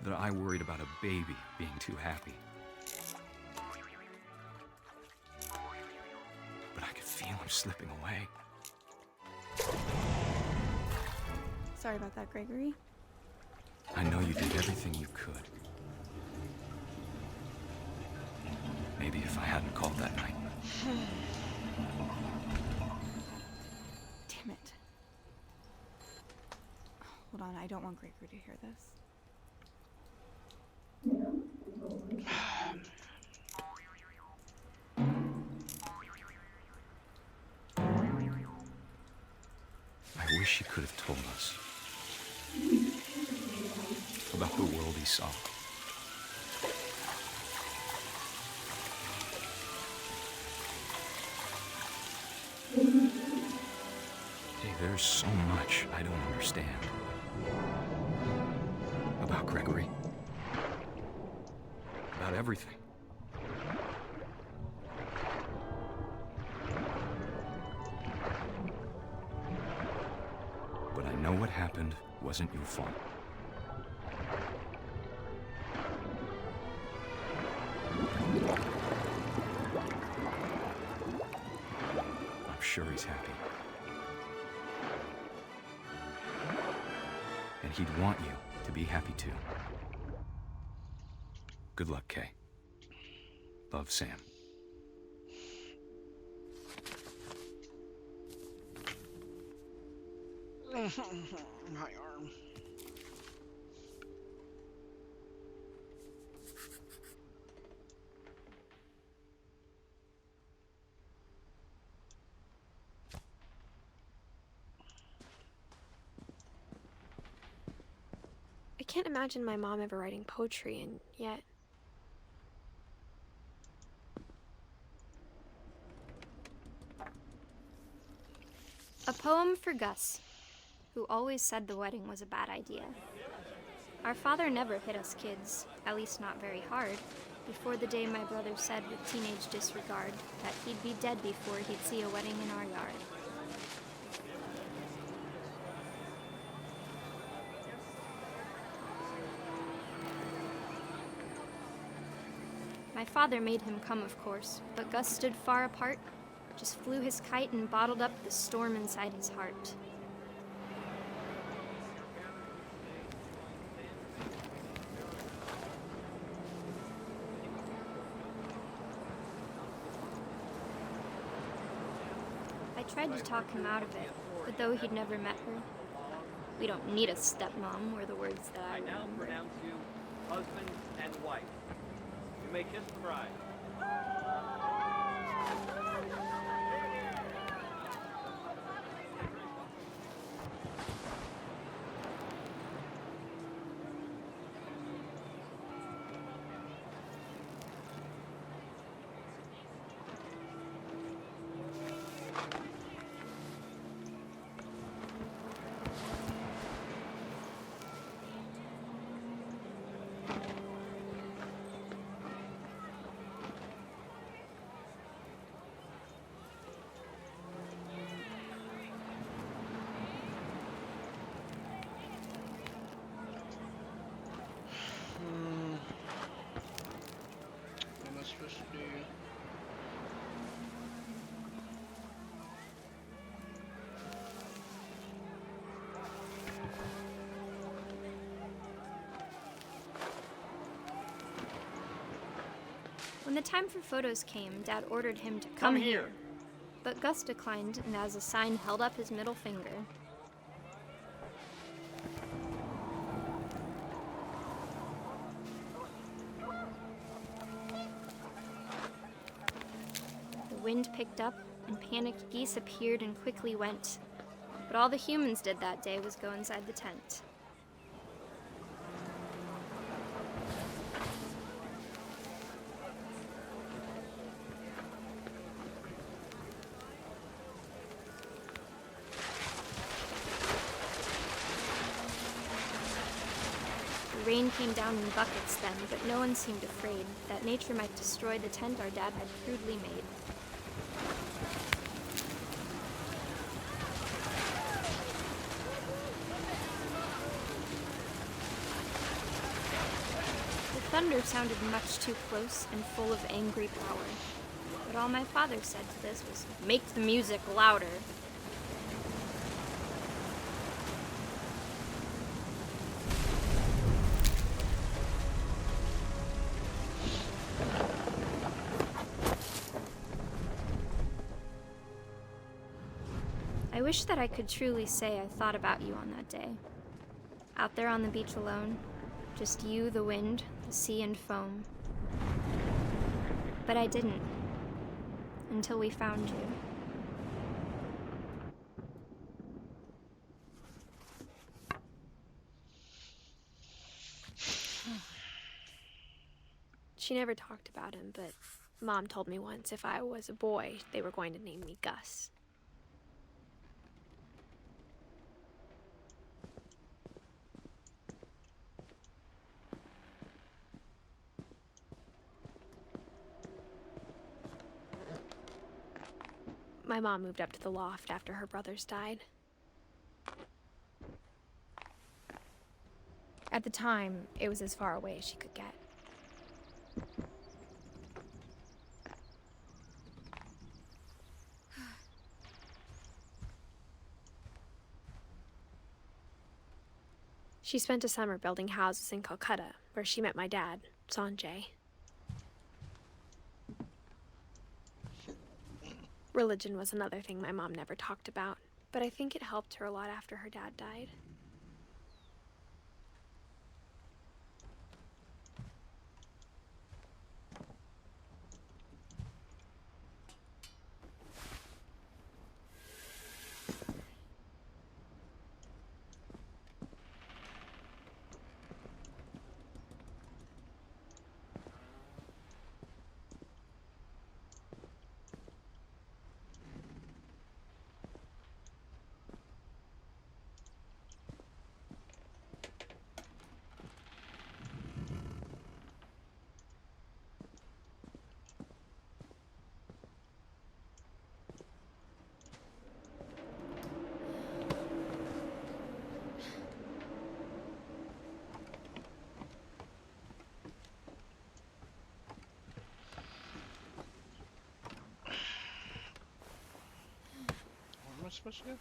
K: That I worried about a baby being too happy. But I could feel him slipping away.
D: Sorry about that, Gregory.
K: I know you did everything you could. Maybe if I hadn't called that night.
D: Damn it. Hold on, I don't want Gregory to hear this.
K: I wish he could have told us about the world he saw. Hey, there's so much I don't understand about Gregory. About everything. But I know what happened wasn't your fault. I'm sure he's happy. And he'd want you to be happy too. Good luck, Kay. Love, Sam.
A: My arm.
B: I can't imagine my mom ever writing poetry, and yet...
L: A poem for Gus, who always said the wedding was a bad idea. Our father never hit us kids, at least not very hard, before the day my brother said with teenage disregard that he'd be dead before he'd see a wedding in our yard. My father made him come, of course, but Gus stood far apart, just flew his kite and bottled up the storm inside his heart. I tried to talk him out of it, but though he'd never met her, we don't need a stepmom, were the words that I
M: now
L: remember.
M: pronounce you husband and wife. You may kiss the bride.
L: the time for photos came, Dad ordered him to come here. But Gus declined and as a sign held up his middle finger. The wind picked up and panicked geese appeared and quickly went. But all the humans did that day was go inside the tent. The rain came down in buckets then, but no one seemed afraid that nature might destroy the tent our dad had crudely made. The thunder sounded much too close and full of angry power. But all my father said to this was, "Make the music louder." I wish that I could truly say I thought about you on that day. Out there on the beach alone, just you, the wind, the sea, and foam. But I didn't. Until we found you.
B: She never talked about him, but Mom told me once if I was a boy, they were going to name me Gus. My mom moved up to the loft after her brothers died. At the time, it was as far away as she could get. She spent a summer building houses in Calcutta, where she met my dad, Sanjay. Religion was another thing my mom never talked about, but I think it helped her a lot after her dad died.
A: Where am I supposed to go?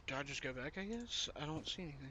A: Do I just go back, I guess? I don't see anything.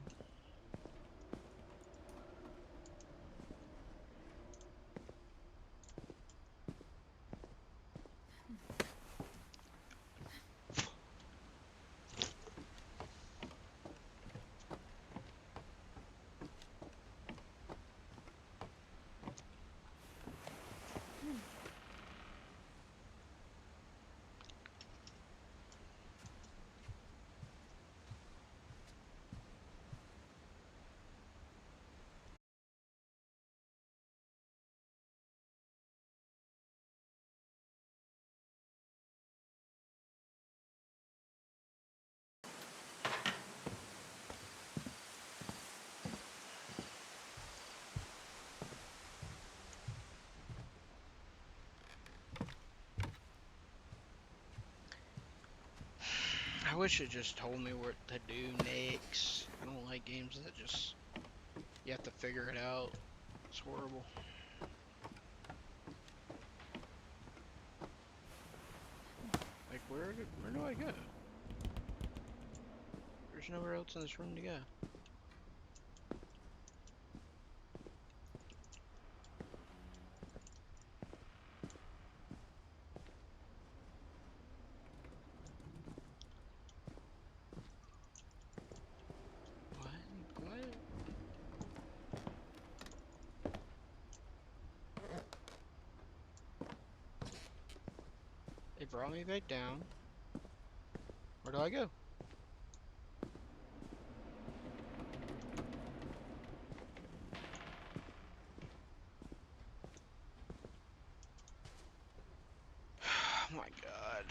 A: wish it just told me what to do next. I don't like games that just, you have to figure it out. It's horrible. Like, where do I go? There's nowhere else in this room to go. What? It brought me back down. Where do I go? Oh my god.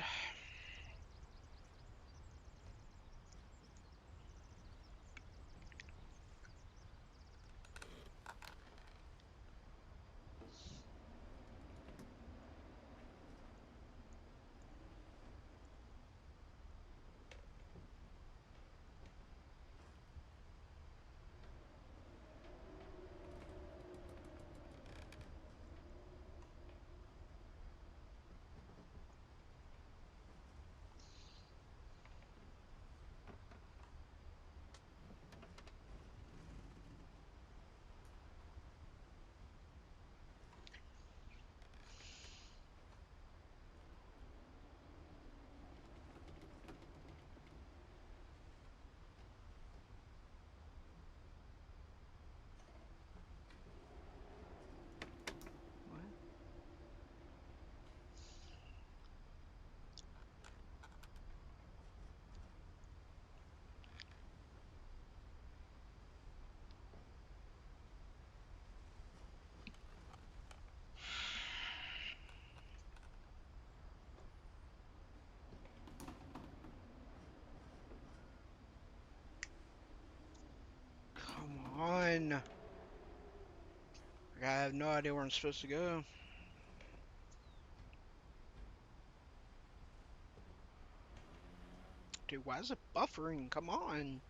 A: Come on. Like, I have no idea where I'm supposed to go. Dude, why is it buffering? Come on.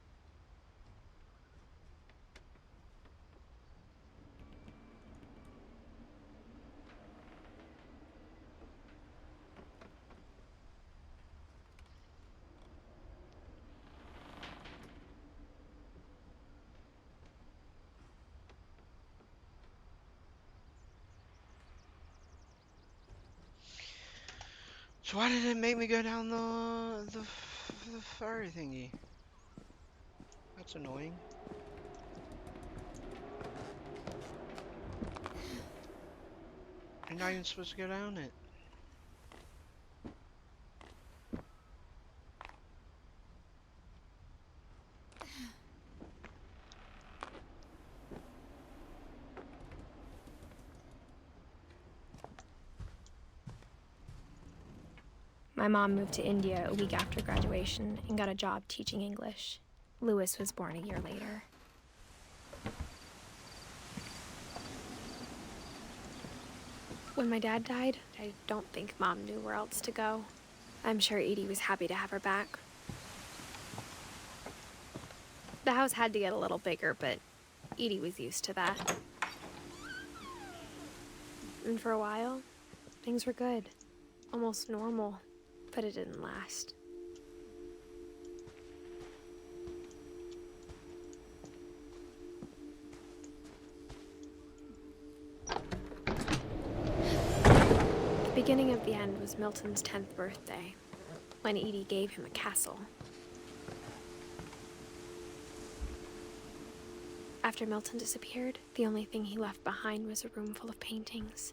A: So why did it make me go down the fire thingy? That's annoying. You're not even supposed to go down it.
B: My mom moved to India a week after graduation and got a job teaching English. Louis was born a year later. When my dad died, I don't think Mom knew where else to go. I'm sure Edie was happy to have her back. The house had to get a little bigger, but Edie was used to that. And for a while, things were good. Almost normal, but it didn't last. The beginning of the end was Milton's 10th birthday, when Edie gave him a castle. After Milton disappeared, the only thing he left behind was a room full of paintings.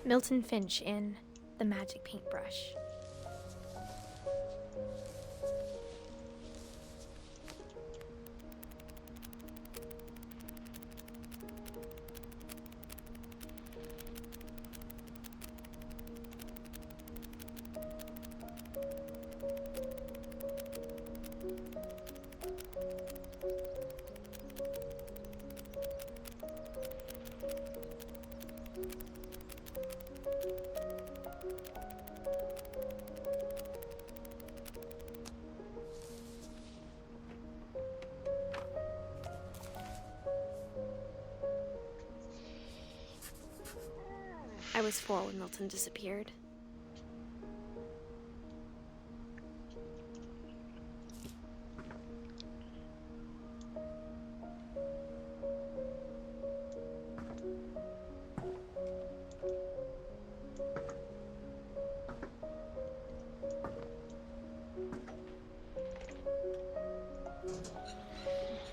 B: Milton Finch Inn, the magic paintbrush. I was 4 when Milton disappeared.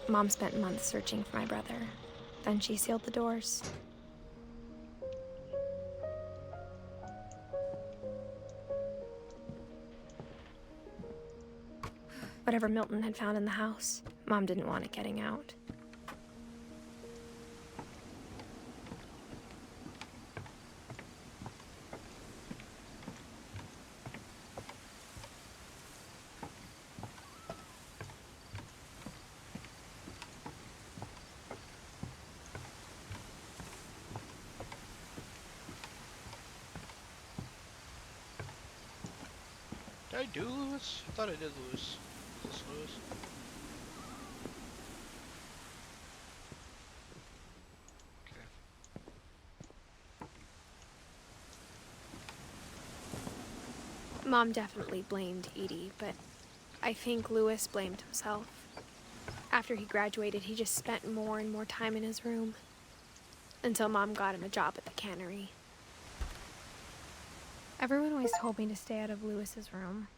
B: Mom spent months searching for my brother. Then she sealed the doors. Whatever Milton had found in the house, Mom didn't want it getting out.
A: Did I do Lewis? I thought I did Lewis. Is this Lewis? Okay.
B: Mom definitely blamed Edie, but I think Lewis blamed himself. After he graduated, he just spent more and more time in his room. Until Mom got him a job at the cannery. Everyone always told me to stay out of Lewis's room.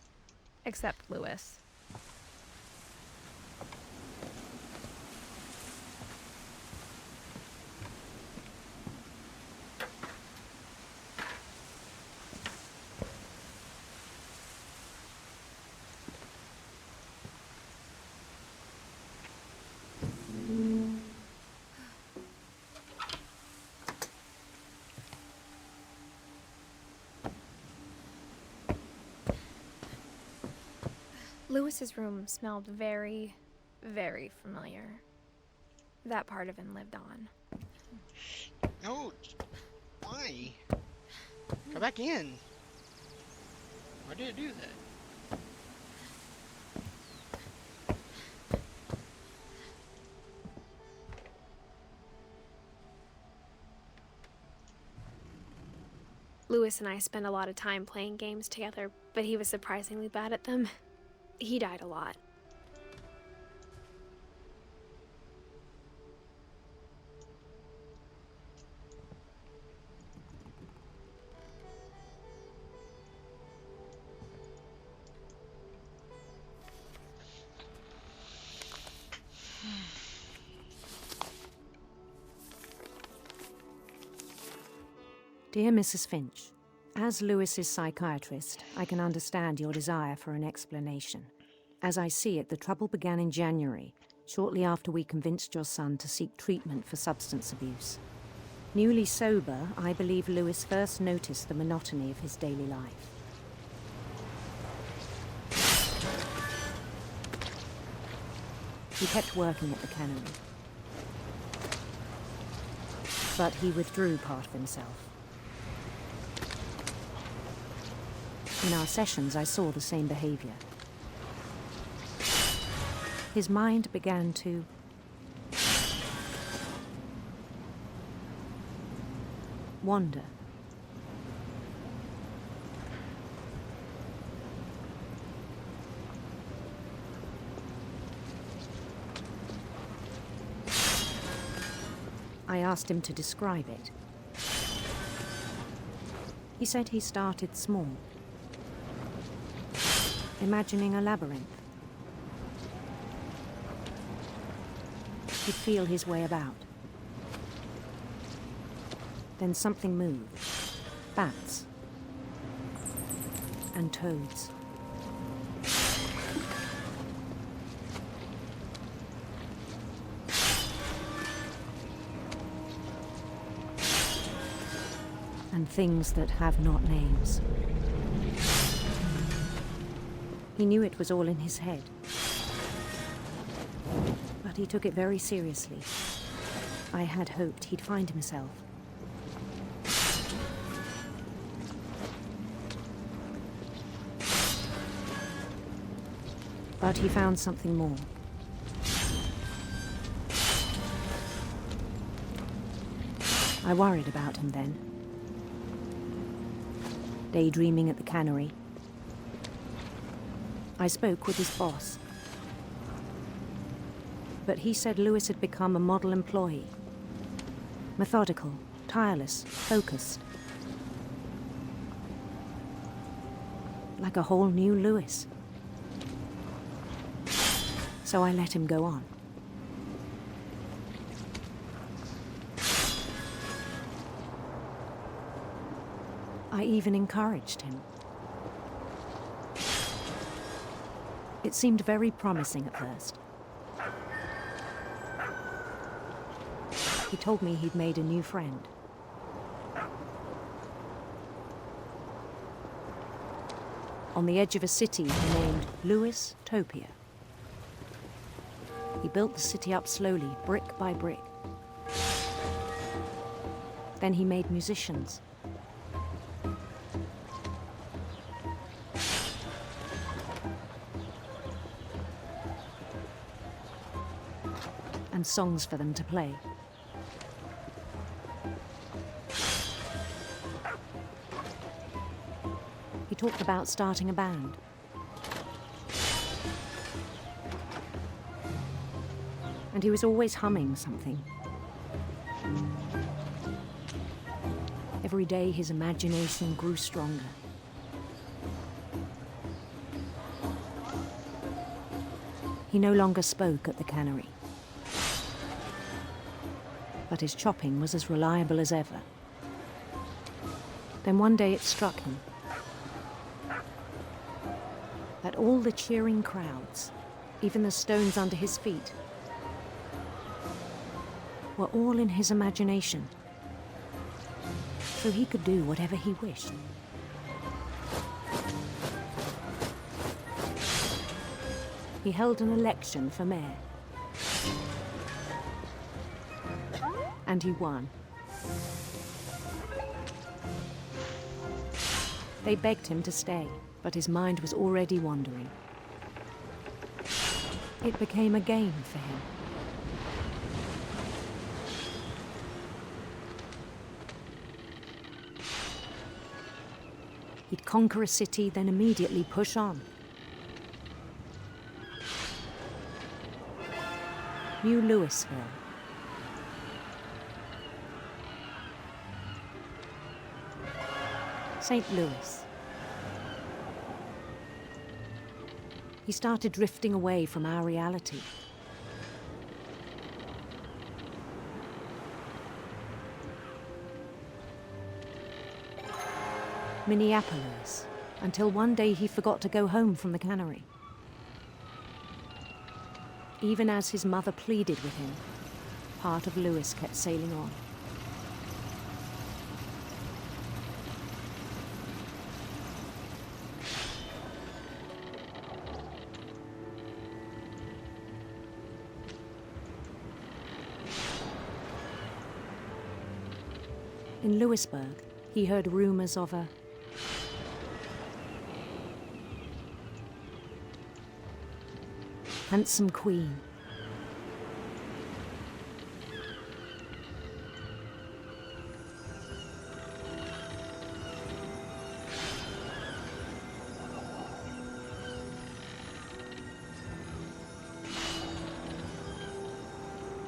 B: Except Lewis. Lewis's room smelled very, very familiar. That part of him lived on.
A: No, why? Go back in. Why did it do that?
B: Lewis and I spent a lot of time playing games together, but he was surprisingly bad at them. He died a lot.
N: Dear Mrs. Finch, as Lewis's psychiatrist, I can understand your desire for an explanation. As I see it, the trouble began in January, shortly after we convinced your son to seek treatment for substance abuse. Newly sober, I believe Lewis first noticed the monotony of his daily life. He kept working at the cannery, but he withdrew part of himself. In our sessions, I saw the same behavior. His mind began to wander. I asked him to describe it. He said he started small, imagining a labyrinth. He'd feel his way about. Then something moved. Bats. and toads. And things that have not names. He knew it was all in his head, but he took it very seriously. I had hoped he'd find himself. But he found something more. I worried about him then. Daydreaming at the cannery, I spoke with his boss. But he said Louis had become a model employee. Methodical, tireless, focused. Like a whole new Louis. So I let him go on. I even encouraged him. It seemed very promising at first. He told me he'd made a new friend. On the edge of a city he named Louis Topia. He built the city up slowly, brick by brick. Then he made musicians. And songs for them to play. He talked about starting a band. And he was always humming something. Every day his imagination grew stronger. He no longer spoke at the cannery. But his chopping was as reliable as ever. Then one day it struck him that all the cheering crowds, even the stones under his feet, were all in his imagination, so he could do whatever he wished. He held an election for mayor. And he won. They begged him to stay, but his mind was already wandering. It became a game for him. He'd conquer a city, then immediately push on. New Louisville. St. Louis. He started drifting away from our reality. Minneapolis, until one day he forgot to go home from the cannery. Even as his mother pleaded with him, part of Louis kept sailing on. In Louisburg, he heard rumors of a handsome queen.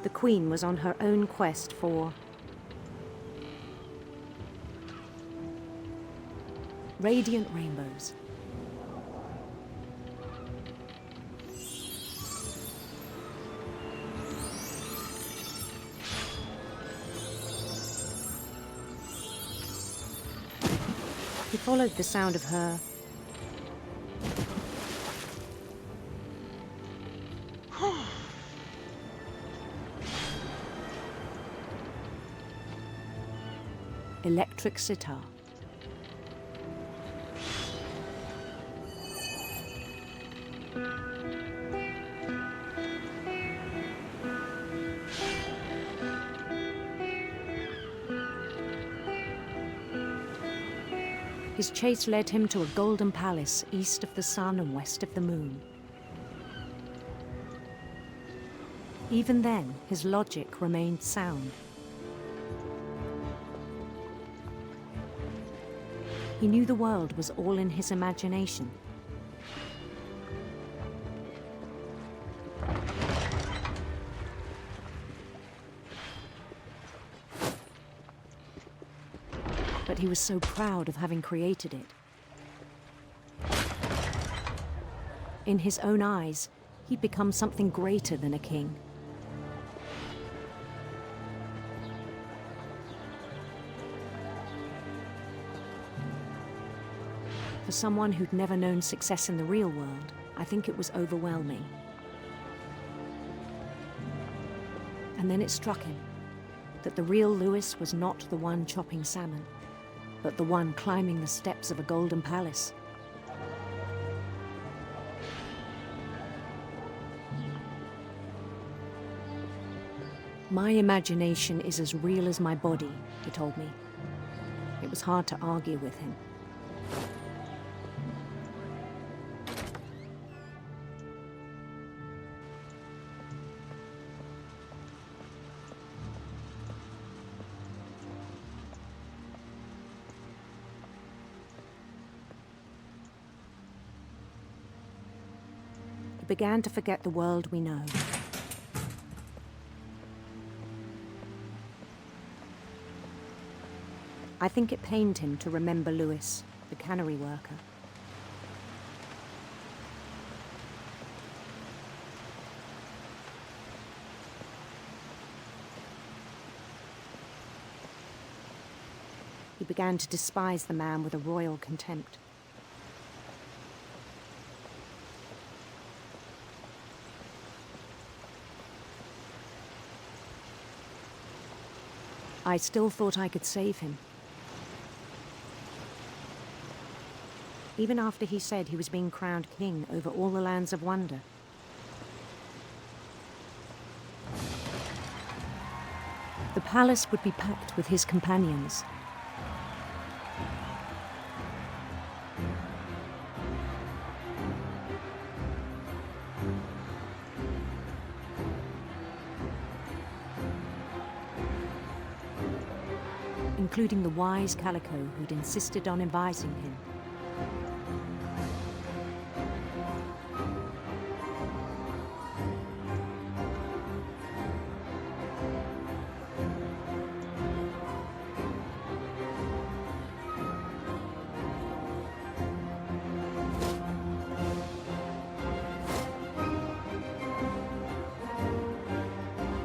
N: The queen was on her own quest for radiant rainbows. He followed the sound of her electric sitar. His chase led him to a golden palace east of the sun and west of the moon. Even then, his logic remained sound. He knew the world was all in his imagination. But he was so proud of having created it. In his own eyes, he'd become something greater than a king. For someone who'd never known success in the real world, I think it was overwhelming. And then it struck him that the real Lewis was not the one chopping salmon, but the one climbing the steps of a golden palace. My imagination is as real as my body, he told me. It was hard to argue with him. He began to forget the world we know. I think it pained him to remember Lewis, the cannery worker. He began to despise the man with a royal contempt. I still thought I could save him. Even after he said he was being crowned king over all the lands of wonder. The palace would be packed with his companions. Including the wise Calico who'd insisted on advising him.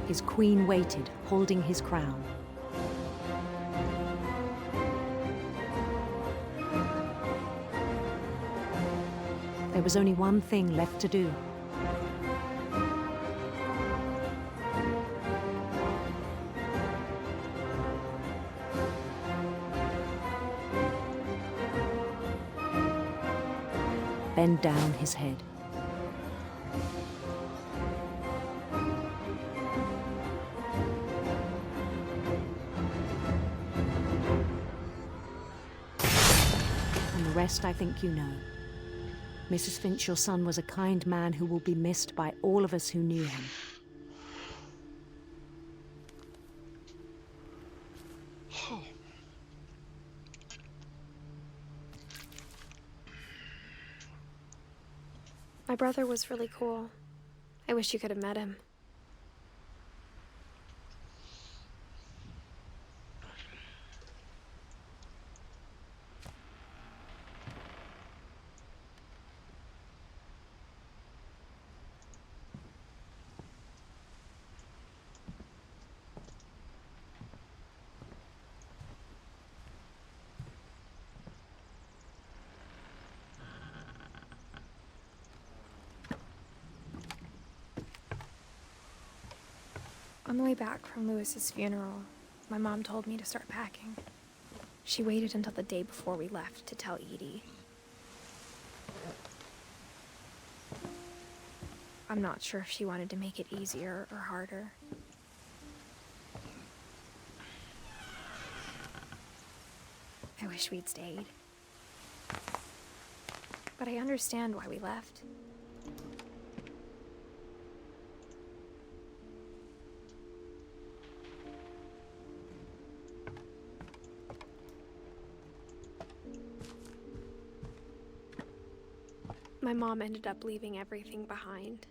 N: His queen waited, holding his crown. There was only one thing left to do. Bend down his head. And the rest I think you know. Mrs. Finch, your son was a kind man who will be missed by all of us who knew him.
B: My brother was really cool. I wish you could have met him. On the way back from Lewis's funeral, my mom told me to start packing. She waited until the day before we left to tell Edie. I'm not sure if she wanted to make it easier or harder. I wish we'd stayed. But I understand why we left. My mom ended up leaving everything behind.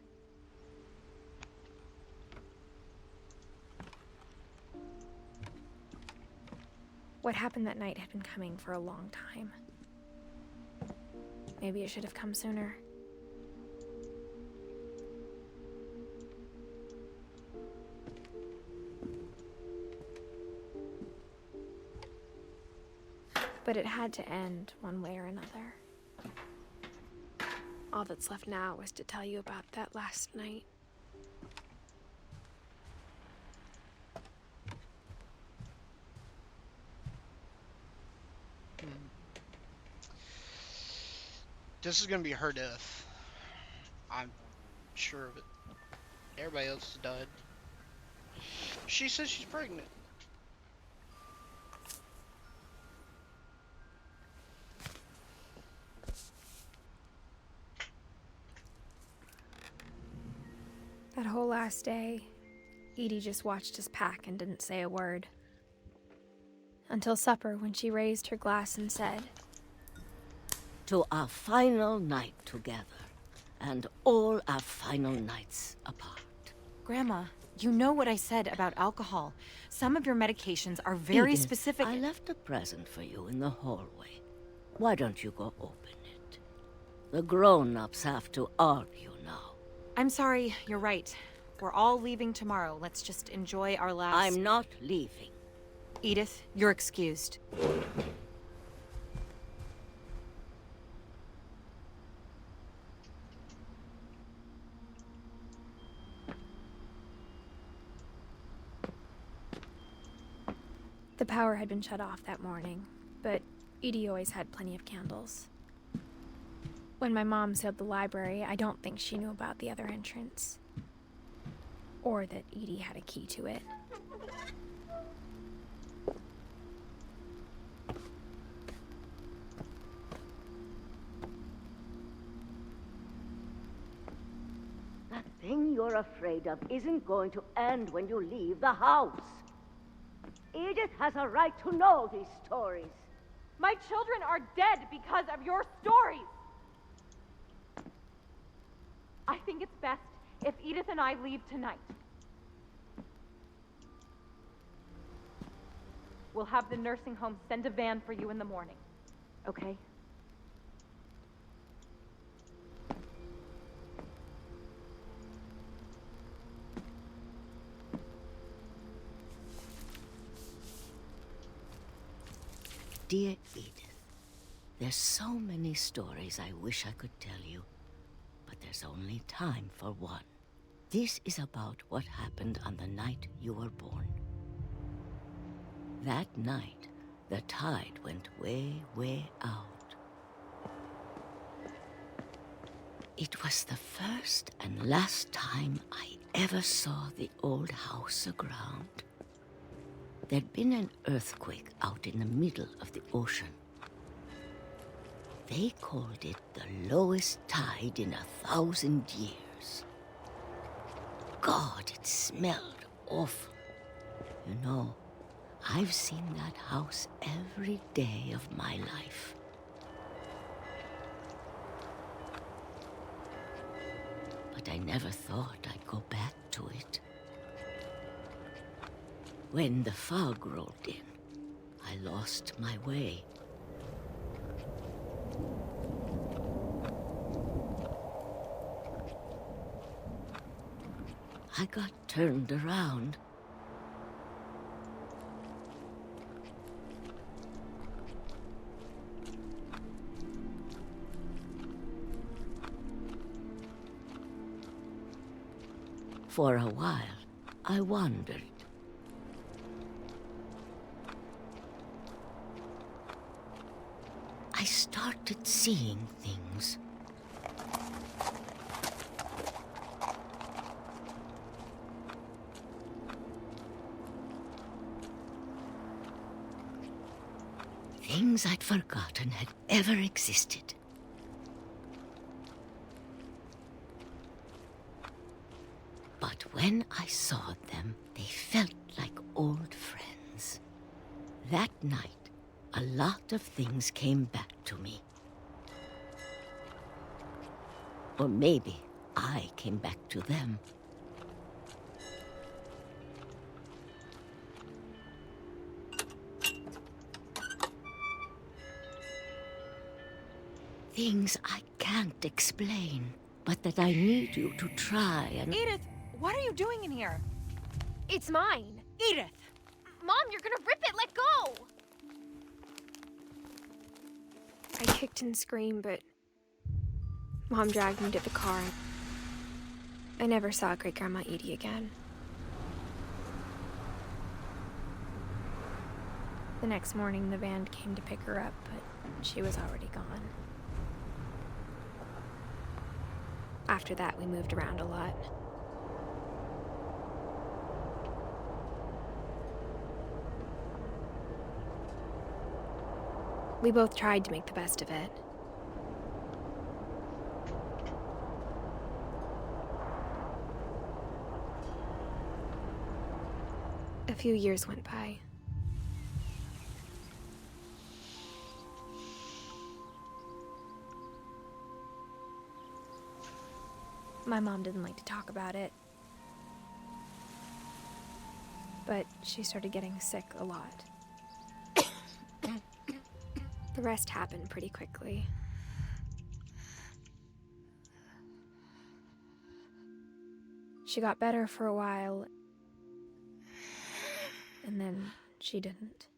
B: What happened that night had been coming for a long time. Maybe it should have come sooner. But it had to end one way or another. All that's left now is to tell you about that last night.
A: This is gonna be her death. I'm sure of it. Everybody else has died. She says she's pregnant.
B: That whole last day, Edie just watched us pack and didn't say a word. Until supper, when she raised her glass and said,
O: "To our final night together, and all our final nights apart."
P: Grandma, you know what I said about alcohol. Some of your medications are very
O: Edith,
P: specific.
O: I left a present for you in the hallway. Why don't you go open it? The grown-ups have to argue now.
P: I'm sorry, you're right. We're all leaving tomorrow. Let's just enjoy our last...
O: I'm not leaving.
P: Edith, you're excused.
B: The power had been shut off that morning, but Edie always had plenty of candles. When my mom sealed the library, I don't think she knew about the other entrance. Or that Edie had a key to it.
O: That thing you're afraid of isn't going to end when you leave the house. Edith has a right to know these stories.
Q: My children are dead because of your stories. I think it's best if Edith and I leave tonight. We'll have the nursing home send a van for you in the morning, okay?
O: Dear Edith, there's so many stories I wish I could tell you, but there's only time for one. This is about what happened on the night you were born. That night, the tide went way, way out. It was the first and last time I ever saw the old house aground. There'd been an earthquake out in the middle of the ocean. They called it the lowest tide in 1,000 years. God, it smelled awful. You know, I've seen that house every day of my life. But I never thought I'd go back to it. When the fog rolled in, I lost my way. I got turned around. For a while, I wandered. I started seeing things. Things I'd forgotten had ever existed. But when I saw them, they felt like old friends. That night, a lot of things came back to me. Or maybe I came back to them. Things I can't explain, but that I need you to try and...
P: Edith, what are you doing in here?
R: It's mine.
P: Edith!
R: Mom, you're gonna rip it! Let go!
B: I kicked and screamed, but Mom dragged me to the car. I never saw Great-Grandma Edie again. The next morning, the van came to pick her up, but she was already gone. After that, we moved around a lot. We both tried to make the best of it. A few years went by. My mom didn't like to talk about it, but she started getting sick a lot. The rest happened pretty quickly. She got better for a while, and then she didn't.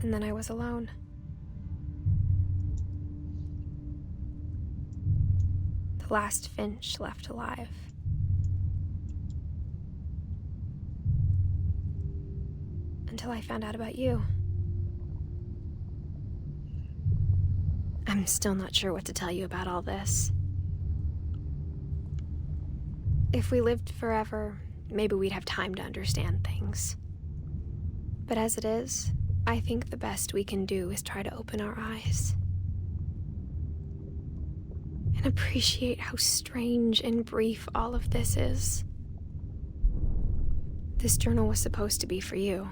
B: And then I was alone. The last finch left alive. Until I found out about you. I'm still not sure what to tell you about all this. If we lived forever, maybe we'd have time to understand things. But as it is, I think the best we can do is try to open our eyes. And appreciate how strange and brief all of this is. This journal was supposed to be for you.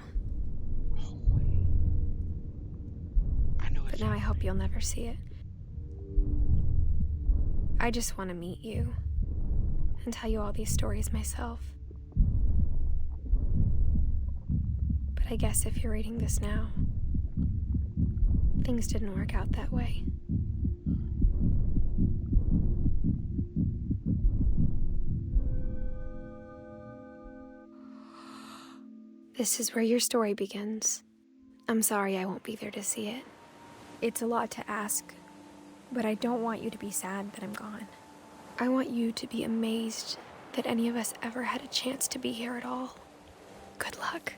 B: But now I hope you'll never see it. I just want to meet you and tell you all these stories myself. But I guess if you're reading this now, things didn't work out that way. This is where your story begins. I'm sorry I won't be there to see it. It's a lot to ask, but I don't want you to be sad that I'm gone. I want you to be amazed that any of us ever had a chance to be here at all. Good luck.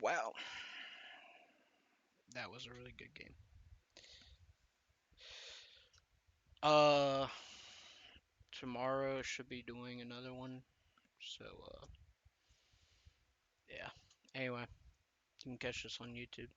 A: Wow. That was a really good game. Tomorrow should be doing another one. So, yeah. Anyway, you can catch this on YouTube.